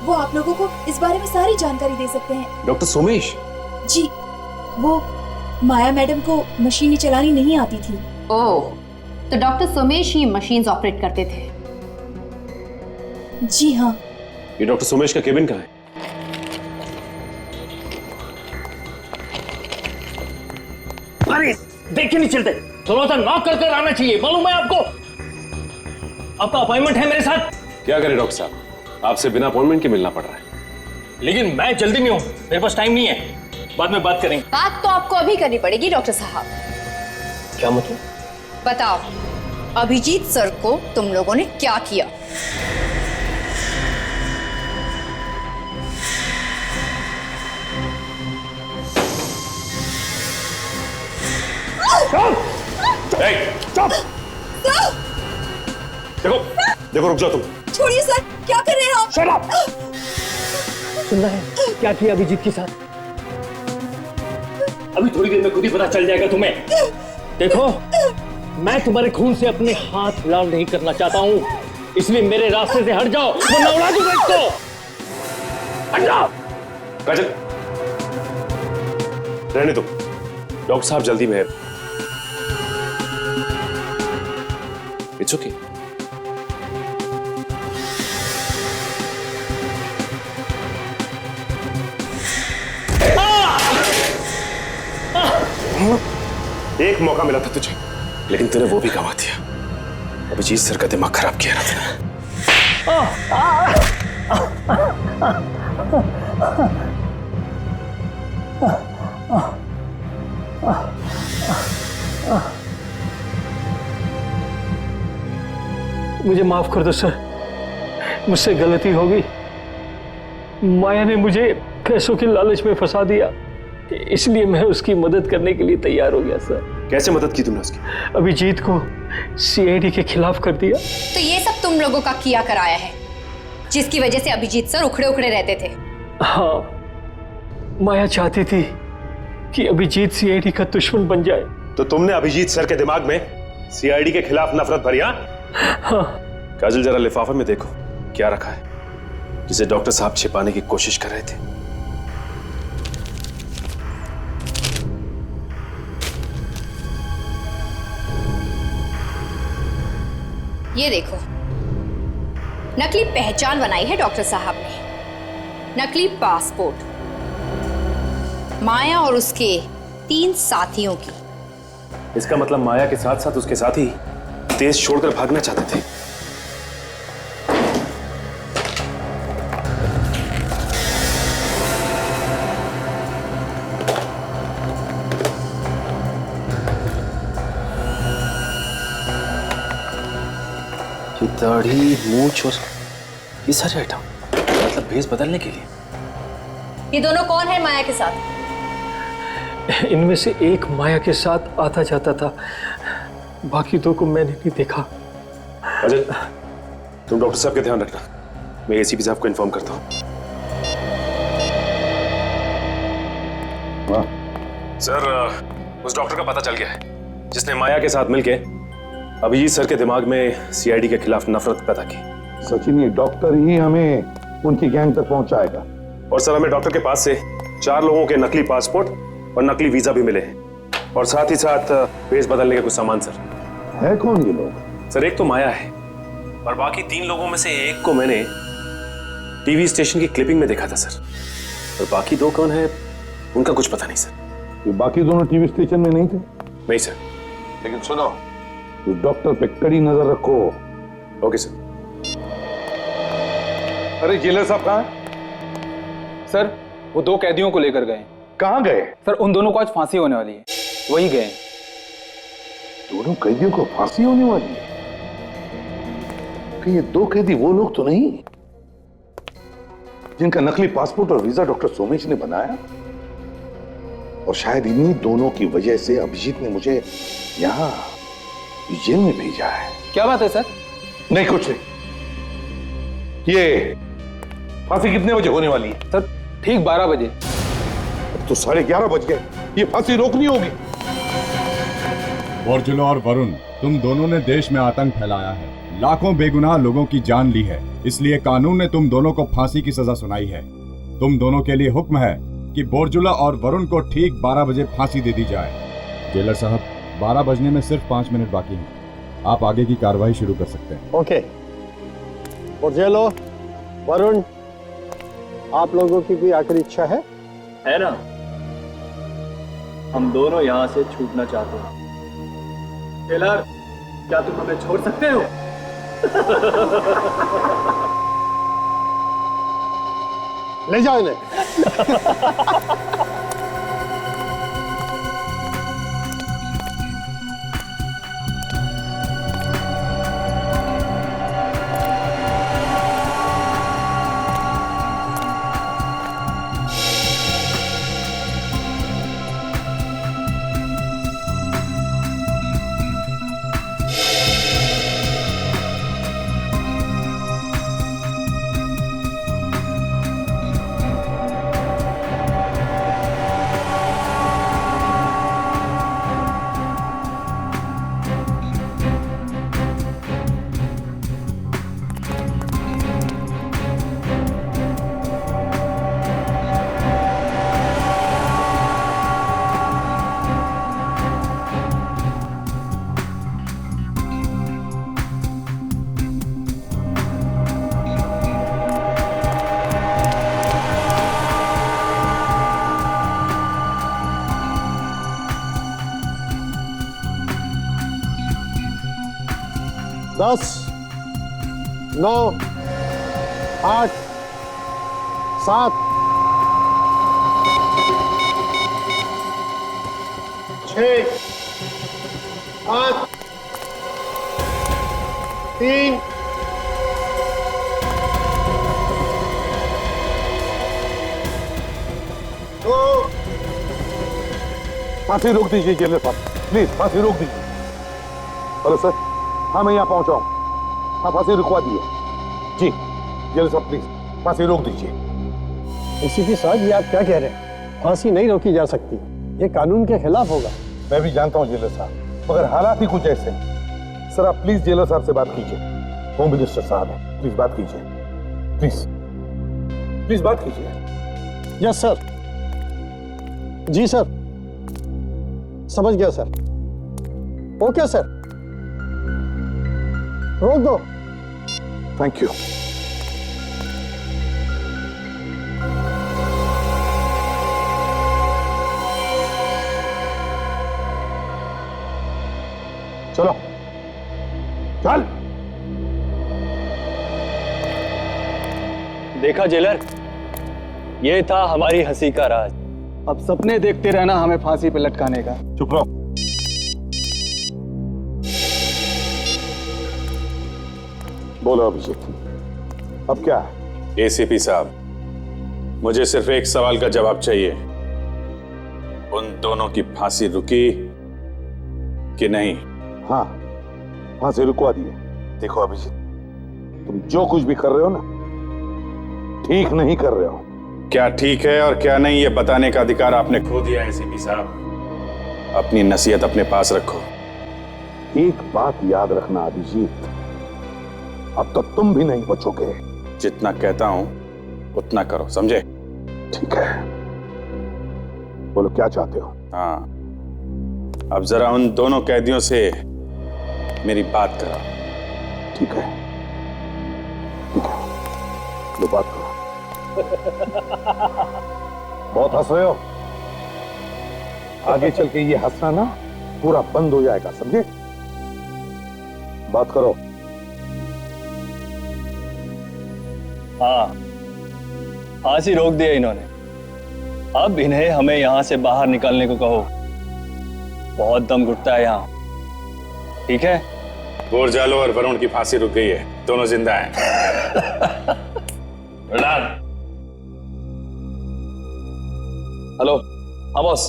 वो आप लोगों को इस बारे में सारी जानकारी दे सकते हैं। डॉक्टर सुमेश? जी, वो माया मैडम को मशीनें चलानी नहीं आती थी। ओह, तो डॉक्टर सुमेश ही मशीन्स ऑपरेट करते थे? जी हाँ। ये डॉक्टर सुमेश का केबिन कहाँ है? अरे देख के नहीं चलते, थोड़ा सा नॉक कर आना चाहिए, मालूम है आपको? आपका अपॉइंटमेंट है मेरे साथ। क्या करें डॉक्टर साहब, आपसे बिना अपॉइंटमेंट के मिलना पड़ रहा है। लेकिन मैं जल्दी में हूं, मेरे पास टाइम नहीं है, बाद में बात करेंगे। बात तो आपको अभी करनी पड़ेगी डॉक्टर साहब। क्या मतलब? बताओ, अभिजीत सर को तुम लोगों ने क्या किया? स्टॉप! देखो देखो, रुक जाओ तुम। छोड़िए सर, क्या कर रहे हैं आप? Shut up! सुनना है क्या किया अभिजीत के साथ? अभी थोड़ी देर में खुद ही पता चल जाएगा तुम्हें। देखो, मैं तुम्हारे खून से अपने हाथ लाल नहीं करना चाहता हूं, इसलिए मेरे रास्ते से हट जाओ वरना उड़ा दूंगा इसको। हट जाओ। काजल, रहने दो, डॉक्टर साहब जल्दी में है। It's okay. एक मौका मिला था तुझे, लेकिन तूने वो भी गंवा दिया। अभिजीत सर का दिमाग खराब किया ना तूने। मुझे माफ कर दो सर, मुझसे गलती हो गई। माया ने मुझे पैसों की लालच में फंसा दिया, इसलिए मैं उसकी मदद करने के लिए तैयार हो गया सर। कैसे मदद की तुमने उसकी? अभिजीत को सीआईडी के खिलाफ कर दिया। तो ये सब तुम लोगों का किया कराया है, जिसकी वजह से अभिजीत सर उखड़े उखड़े रहते थे। हाँ, माया चाहती थी कि अभिजीत सीआईडी का दुश्मन बन जाए। तो तुमने अभिजीत सर के दिमाग में सीआईडी के खिलाफ नफरत भरी? हाँ। काजल, जरा लिफाफे में देखो क्या रखा है, जिसे डॉक्टर साहब छिपाने की कोशिश कर रहे थे। ये देखो, नकली पहचान बनाई है डॉक्टर साहब ने, नकली पासपोर्ट, माया और उसके 3 साथियों की। इसका मतलब माया के साथ साथ उसके साथी देश छोड़कर भागना चाहते थे। ये दाढ़ी, मूंछ और ये सारे आइटम मतलब भेस बदलने के लिए। ये दोनों कौन है माया के साथ? इनमें से एक माया के साथ आता जाता था, बाकी 2 को मैंने नहीं देखा। अजय, तुम डॉक्टर साहब का ध्यान रखना, मैं एसीपी साहब को इन्फॉर्म करता हूँ। सर, उस डॉक्टर का पता चल गया है जिसने माया के साथ मिलके अभिजीत सर के दिमाग में सीआईडी के खिलाफ नफरत पैदा की। सचिन, ये डॉक्टर ही हमें उनकी गैंग तक पहुंचाएगा। और सर, हमें डॉक्टर के पास से 4 लोगों के नकली पासपोर्ट और नकली वीजा भी मिले हैं, और साथ ही साथ भेस बदलने के कुछ सामान। सर, है कौन ये लोग? सर, एक तो माया है और बाकी 3 लोगों में से एक को मैंने टीवी स्टेशन की क्लिपिंग में देखा था सर, और बाकी 2 कौन है उनका कुछ पता नहीं सर। ये बाकी दोनों टीवी स्टेशन में नहीं थे? नहीं सर। लेकिन सुनो, उस डॉक्टर पे कड़ी नजर रखो। Okay sir. अरे जेलर साहब कहाँ हैं? सर, वो 2 कैदियों को लेकर गए। कहाँ गए? सर, उन दोनों को आज फांसी होने वाली है, वही गए। दोनों कैदियों को फांसी होने वाली है। कि ये दो कैदी वो लोग तो नहीं जिनका नकली पासपोर्ट और वीजा डॉक्टर सोमेश ने बनाया? और शायद इन्हीं दोनों की वजह से अभिजीत ने मुझे यहां जेल में भेजा है। क्या बात है सर? नहीं, कुछ नहीं। ये फांसी कितने बजे होने वाली है? सर ठीक 12 बजे। तो 11:30 बज गए, ये फांसी रोकनी होगी। बोरजुला और वरुण, तुम दोनों ने देश में आतंक फैलाया है, लाखों बेगुनाह लोगों की जान ली है, इसलिए कानून ने तुम दोनों को फांसी की सजा सुनाई है। तुम दोनों के लिए हुक्म है कि बोरजुला और वरुण को ठीक 12 बजे फांसी दे दी जाए। जेलर साहब, 12 बजने में सिर्फ 5 मिनट बाकी हैं। आप आगे की कार्रवाई शुरू कर सकते हैं। ओके। बोरजेलो, वरुण, आप लोगों की कोई आखिरी इच्छा है ना? हम दोनों यहाँ से छूटना चाहते हैं। टेलर, क्या तुम हमें छोड़ सकते हो? ले जाओ इन्हें। दस, 9, 8, 7, 6, 5, 3, 2। फांसी रोक दीजिए जेलर साहब, प्लीज फांसी रोक दीजिए। हेलो सर, हाँ मैं यहाँ पहुंचा हूँ। हाँ फांसी रुकवा दिए जी। जेलर साहब प्लीज फांसी रोक दीजिए। एसीपी साहब, ये आप क्या कह रहे हैं? फांसी नहीं रोकी जा सकती, ये कानून के खिलाफ होगा। मैं भी जानता हूँ जेलर साहब, मगर हालात ही कुछ ऐसे हैं। सर आप प्लीज जेलर साहब से बात कीजिए। होम मिनिस्टर साहब है, प्लीज बात कीजिए। प्लीज प्लीज बात कीजिए। Yes sir. जी सर, समझ गया सर। ओके सर, रोक दो। Thank you. चलो चल। देखा जेलर, ये था हमारी हंसी का राज। अब सपने देखते रहना हमें फांसी पे लटकाने का। चुप रहो। बोलो अभिजीत, अब क्या है? एसीपी साहब, मुझे सिर्फ एक सवाल का जवाब चाहिए। उन दोनों की फांसी रुकी कि नहीं? हाँ, फांसी रुकवा दी है। देखो अभिजीत, तुम जो कुछ भी कर रहे हो ना, ठीक नहीं कर रहे हो। क्या ठीक है और क्या नहीं, ये बताने का अधिकार आपने खो दिया है एसीपी साहब। अपनी नसीहत अपने पास रखो। एक बात याद रखना अभिजीत, अब तो तुम भी नहीं बचोगे। जितना कहता हूं उतना करो, समझे? ठीक है, बोलो क्या चाहते हो? हाँ, अब जरा उन दोनों कैदियों से मेरी बात करो। ठीक है, ठीक है, लो बात करो। बहुत हंस रहे हो, आगे चल के ये हंसना ना पूरा बंद हो जाएगा, समझे? बात करो। हाँ, फांसी रोक दिया इन्होंने। अब इन्हें हमें यहां से बाहर निकलने को कहो। बहुत दम घुटता है यहाँ। ठीक है। बोरजालो और वरुण की फांसी रुक गई है, दोनों जिंदा हैं। हेलो, हाँ बॉस,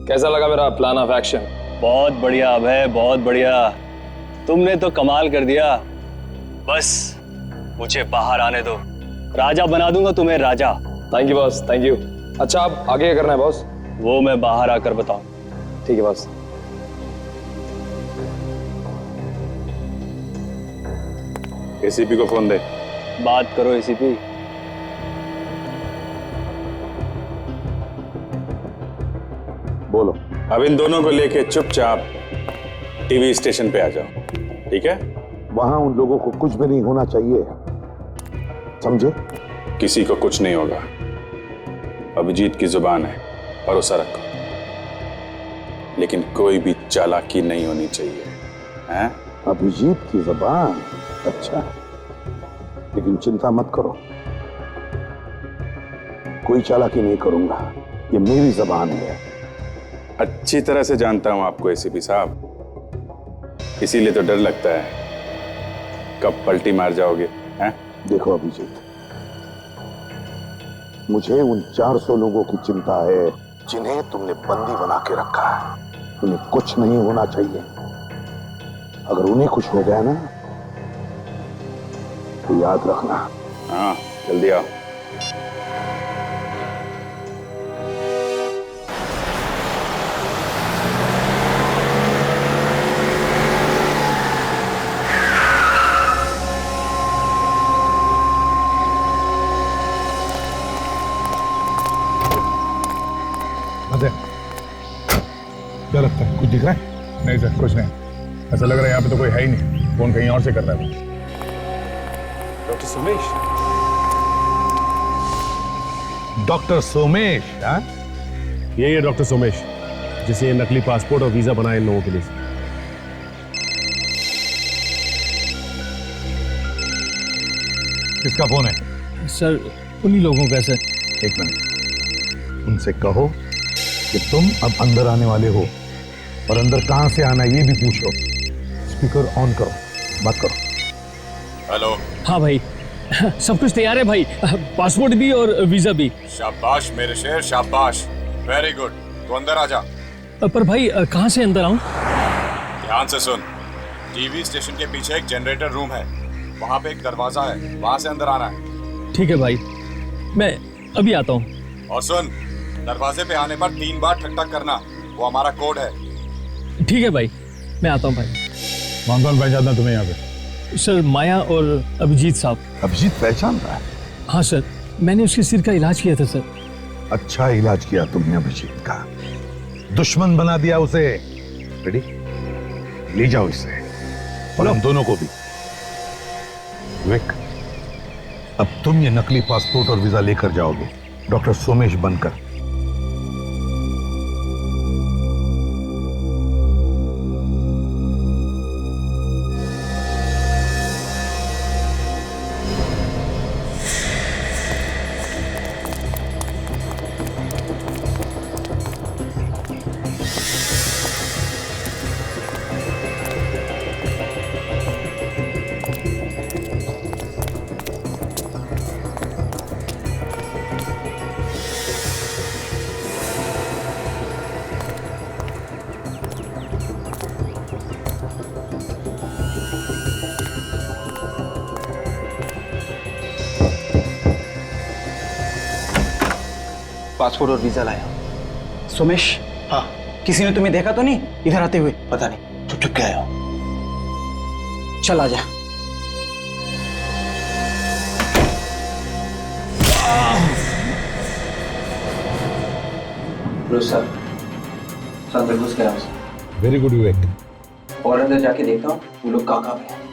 कैसा लगा मेरा प्लान ऑफ एक्शन? बहुत बढ़िया अभय, बहुत बढ़िया। तुमने तो कमाल कर दिया। बस मुझे बाहर आने दो, राजा बना दूंगा तुम्हें, राजा। Thank you boss, thank you. अच्छा, आप आगे क्या करना है बॉस? वो मैं बाहर आकर बताऊं। ठीक है बॉस। एसीपी को फोन दे। बात करो एसीपी। बोलो। अब इन दोनों को लेके चुपचाप टीवी स्टेशन पे आ जाओ, ठीक है? वहां उन लोगों को कुछ भी नहीं होना चाहिए, समझे? किसी को कुछ नहीं होगा। अभिजीत की जुबान है, भरोसा रखो। लेकिन कोई भी चालाकी नहीं होनी चाहिए, हैं? अभिजीत की जुबान? अच्छा, लेकिन चिंता मत करो, कोई चालाकी नहीं करूंगा, ये मेरी जुबान है। अच्छी तरह से जानता हूं आपको एसीपी साहब, इसीलिए तो डर लगता है कब पलटी मार जाओगे, हैं? देखो अभिजीत, मुझे उन 400 लोगों की चिंता है जिन्हें तुमने बंदी बना के रखा है। उन्हें कुछ नहीं होना चाहिए। अगर उन्हें कुछ हो गया ना तो याद रखना। हाँ, जल्दी आओ। क्या लगता है, कुछ दिख रहा है? नहीं सर, कुछ नहीं। ऐसा लग रहा है यहाँ पे तो कोई है ही नहीं, फोन कहीं और से कर रहा है। डॉक्टर सोमेश। डॉक्टर सोमेश? हाँ, यही है डॉक्टर सोमेश, जिसे नकली पासपोर्ट और वीजा बनाए इन लोगों के लिए। किसका फोन है? सर, उन्हीं लोगों का सर। एक मिनट, उनसे कहो कि तुम अब अंदर आने वाले हो, और अंदर कहां से आना ये भी पूछो। स्पीकर ऑन करो, बात करो। हेलो। हाँ भाई, सब कुछ तैयार है भाई, पासपोर्ट भी और वीजा भी। शाबाश मेरे शेर, शाबाश, वेरी गुड। तो अंदर आ जा। पर भाई कहाँ से अंदर आऊं? ध्यान से सुन, टीवी स्टेशन के पीछे एक जनरेटर रूम है, वहाँ पे एक दरवाजा है, वहाँ से अंदर आना है। ठीक है भाई, मैं अभी आता हूँ। और सुन, दरवाजे पे आने पर 3 बार ठक ठक करना, वो हमारा कोड है। ठीक है भाई, मैं आता हूँ भाई। कौन कौन पहचानता तुम्हें यहाँ पे? सर, माया और अभिजीत साहब। अभिजीत पहचान रहा है? हाँ सर, मैंने उसके सिर का इलाज किया था सर। अच्छा इलाज किया तुमने अभिजीत का, दुश्मन बना दिया उसे। रेडी, ले जाओ इसे, और हम दोनों को भी। विक, अब तुम ये नकली पासपोर्ट और वीजा लेकर जाओगे डॉक्टर सोमेश बनकर। पासपोर्ट और वीजा लाया। सोमेश? हाँ। किसी ने तुम्हें देखा तो नहीं इधर आते हुए? पता नहीं, चुप चुप के आया हो। चल आ जा। सर, अंदर घुस गया। वेरी गुड विवेक। और अंदर जाके देखता हूँ वो लोग कहाँ पे हैं।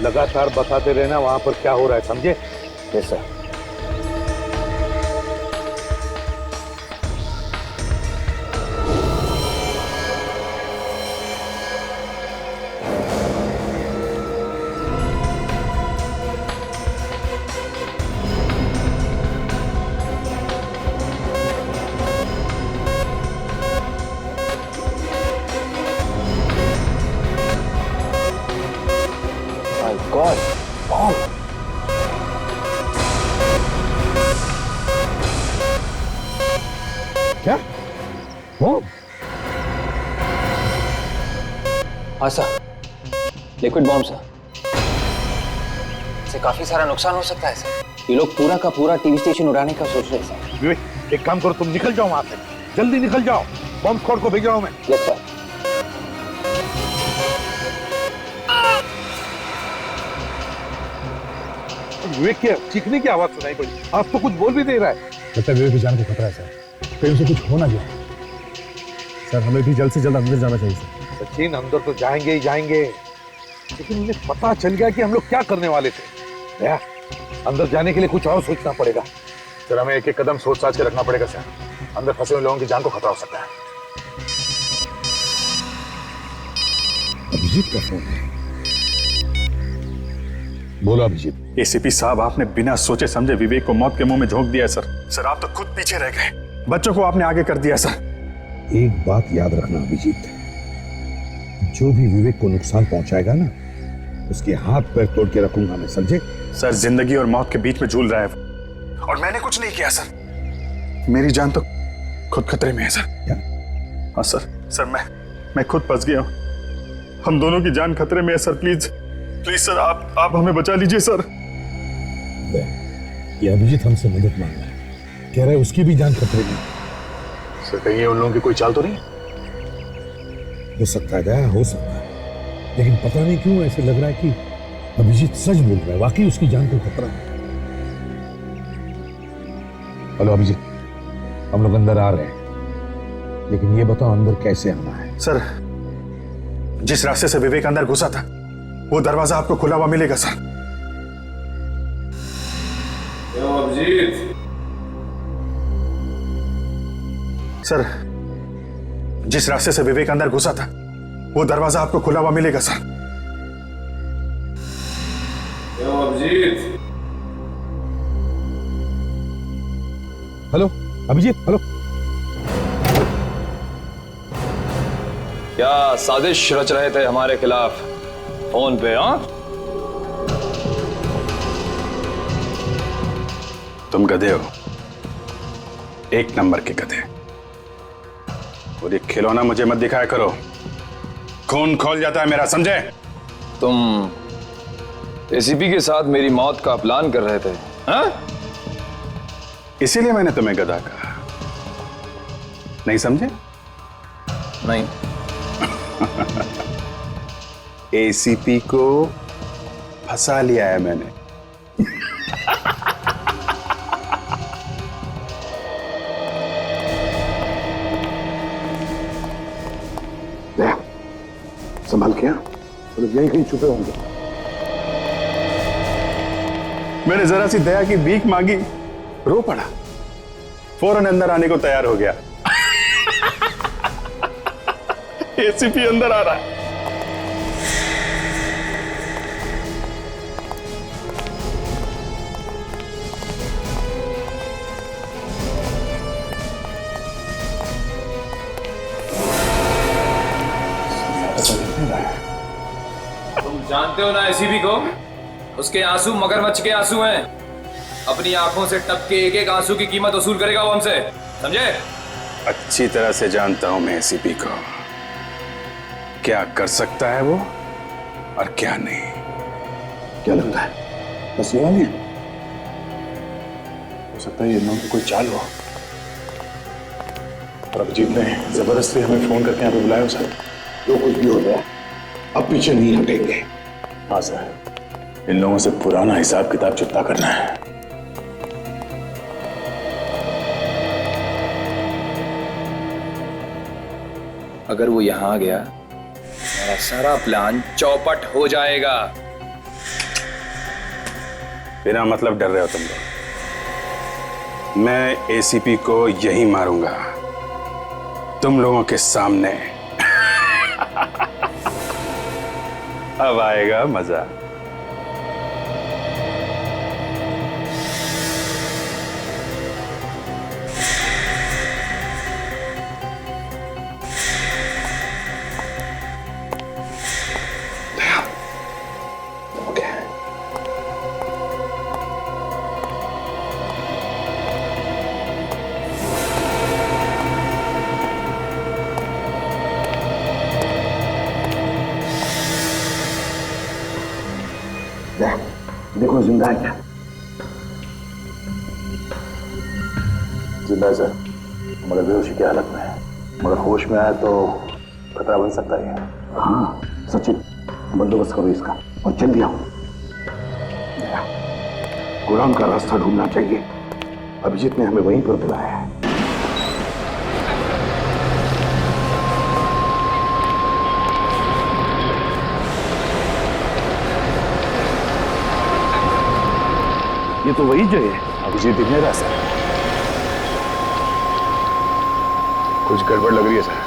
लगातार बताते रहना वहां पर क्या हो रहा है, समझे? Yes sir. God, bomb. क्या? बॉम्ब? हाँ सर, लिक्विड बॉम्ब सर। इससे काफी सारा नुकसान हो सकता है सर। ये लोग पूरा का पूरा टीवी स्टेशन उड़ाने का सोच रहे हैं सर। विवेक, एक काम करो, तुम निकल जाओ वहां से, जल्दी निकल जाओ। बॉम्ब स्क्वाड को भेज रहा हूं मैं। Yes sir. विवेक की चीखने की आवाज सुनाई पड़ी, आप तो कुछ बोल भी नहीं रहा है। लगता है विवेक की जान को खतरा है सर, कहीं उसे कुछ हो ना जाए। सर हमें भी जल्द से जल्द अंदर जाना चाहिए सर। सचिन, अंदर तो जाएंगे ही जाएंगे, लेकिन उन्हें पता चल गया कि हम लोग क्या करने वाले थे। दया, अंदर जाने के लिए कुछ और सोचना पड़ेगा। सर हमें एक एक कदम सोच साच के रखना पड़ेगा सर, अंदर फंसे हुए लोगों की जान को खतरा हो सकता है। अभिजीत का फोन है। बोलो अभिजीत। एसीपी साहब, आपने बिना सोचे समझे विवेक को मौत के मुंह में झोंक दिया सर। सर आप तो खुद पीछे रह गए, बच्चों को आपने आगे कर दिया सर। एक बात याद रखना अभिजीत, जो भी विवेक को नुकसान पहुंचाएगा ना, उसके हाथ पैर तोड़ के रखूंगा मैं, समझे? सर जिंदगी और मौत के बीच में झूल रहा है और मैंने कुछ नहीं किया सर। मेरी जान तो खुद खतरे में है सर। क्या? हाँ सर मैं खुद फंस गया हूँ। हम दोनों की जान खतरे में है सर। प्लीज सर, आप हमें बचा लीजिए सर। ये अभिजीत हमसे मदद मांग रहा है, कह रहा है उसकी भी जान खतरे में। सर कहीं उन लोगों की कोई चाल तो नहीं? हो सकता है दया, हो सकता है, लेकिन पता नहीं क्यों ऐसे लग रहा है कि अभिजीत सच बोल रहा है, वाकई उसकी जान को खतरा है। हेलो अभिजीत, हम लोग अंदर आ रहे हैं, लेकिन ये बताओ अंदर कैसे आना है? सर जिस रास्ते से विवेक अंदर घुसा था, वो दरवाजा आपको खुला हुआ मिलेगा सर। अभिजीत। सर जिस रास्ते से विवेक अंदर घुसा था, वो दरवाजा आपको खुला हुआ मिलेगा sir. Abhijit. Hello Abhijit, hello. क्या साजिश रच रहे थे हमारे खिलाफ फोन पे? हाँ, तुम गधे हो, एक नंबर के गधे। और ये खिलौना मुझे मत दिखाया करो, खून खोल जाता है मेरा, समझे? तुम एसीपी के साथ मेरी मौत का प्लान कर रहे थे? हाँ? इसीलिए मैंने तुम्हें गधा कहा, नहीं समझे? नहीं। एसीपी को फंसा लिया है मैंने। संभाल के, तो यहीं कहीं छुपे होंगे। मैंने जरा सी दया की भीख मांगी, रो पड़ा, फौरन अंदर आने को तैयार हो गया। एसीपी अंदर आ रहा है। तुम जानते हो ना एसीपी को, उसके आंसू मगरमच्छ के आंसू हैं। अपनी आंखों से टप के एक एक आंसू की कीमत वसूल करेगा वो हमसे, समझे? अच्छी तरह से जानता हूं मैं एसीपी को, क्या कर सकता है वो और क्या नहीं। क्या लगता है फंसने वाली है? हो सकता है ये लोगों की कोई चाल हो, और अभिजीत ने जबरदस्ती हमें फोन करके यहाँ पे बुलाया सर। जो कुछ भी हो गया, अब पीछे नहीं हटेंगे। हाँ सर, इन लोगों से पुराना हिसाब किताब चुकता करना है। अगर वो यहां आ गया, हमारा सारा प्लान चौपट हो जाएगा। बिना मतलब डर रहे हो तुम लोग। मैं एसीपी को यही मारूंगा, तुम लोगों के सामने। अब आएगा मजा। देखो जिंदा है क्या? जिंदा है सर, मगर बेहोशी की हालत में है। मगर होश में आया तो खतरा बन सकता है। हाँ सचिन, बंदोबस्त करो इसका और जल्दी आओ। गुलाम का रास्ता ढूंढना चाहिए। अभिजीत ने हमें वहीं पर बुलाया है। ये तो वही जगह है। अभिजीत इतने रास्ते। कुछ गड़बड़ लग रही है सर।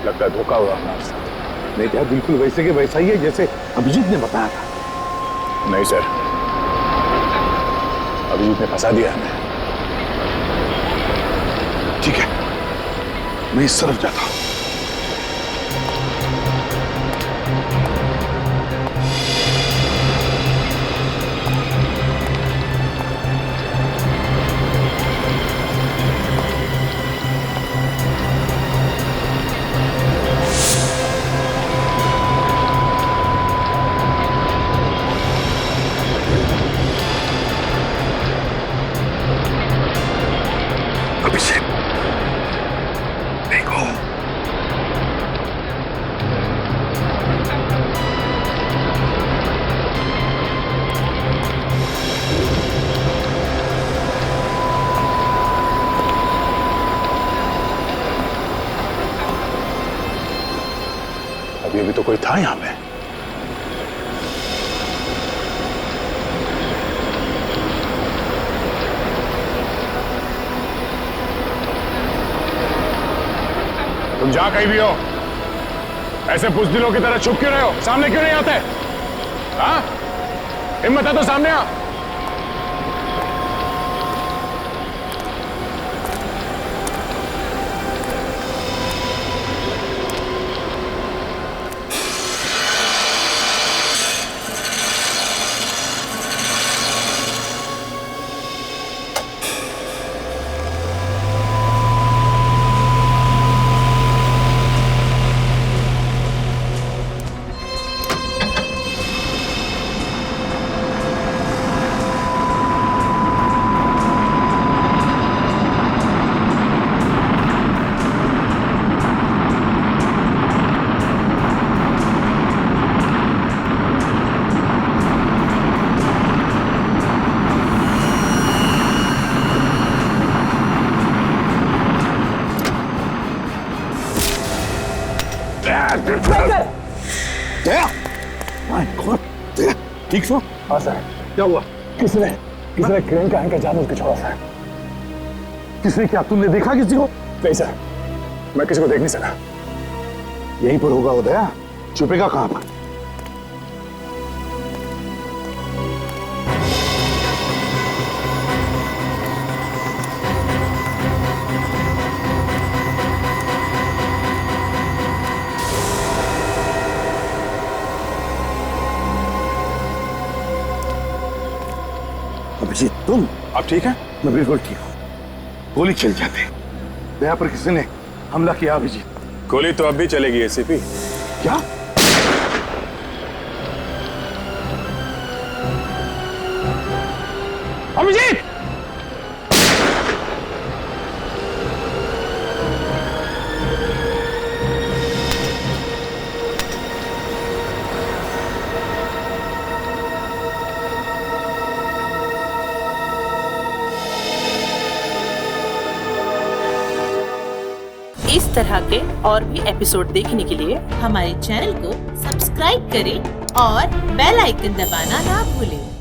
लगता है धोखा हुआ हमारे साथ। नहीं क्या, बिल्कुल वैसे के वैसा ही है जैसे अभिजीत ने बताया था। नहीं सर, अभिजीत ने फंसा दिया हमें। ठीक है, मैं इस तरफ जाता हूं। अभी तो कोई था यहां पे। तुम जहां कहीं भी हो, ऐसे बुज़दिलों की तरह छुप क्यों रहे हो? सामने क्यों नहीं आते? हाँ, हिम्मत है तो सामने आ। ठीक सो? हाँ सर। क्या हुआ? किसने क्रेन का एंकर जानबूझ के छोड़ा सर? किसने? क्या तुमने देखा किसी को? नहीं सर, मैं किसी को देख नहीं सका। यहीं पर होगा उदया, छुपेगा कहां पर? अभिजीत, तुम? आप ठीक है? मैं बिल्कुल ठीक हूँ। गोली चल जाती, दया पर किसी ने हमला किया। अभिजीत, गोली तो अब भी चलेगी एसीपी। क्या? अभिजीत! इस तरह के और भी एपिसोड देखने के लिए हमारे चैनल को सब्सक्राइब करें और बेल आइकन दबाना ना भूलें।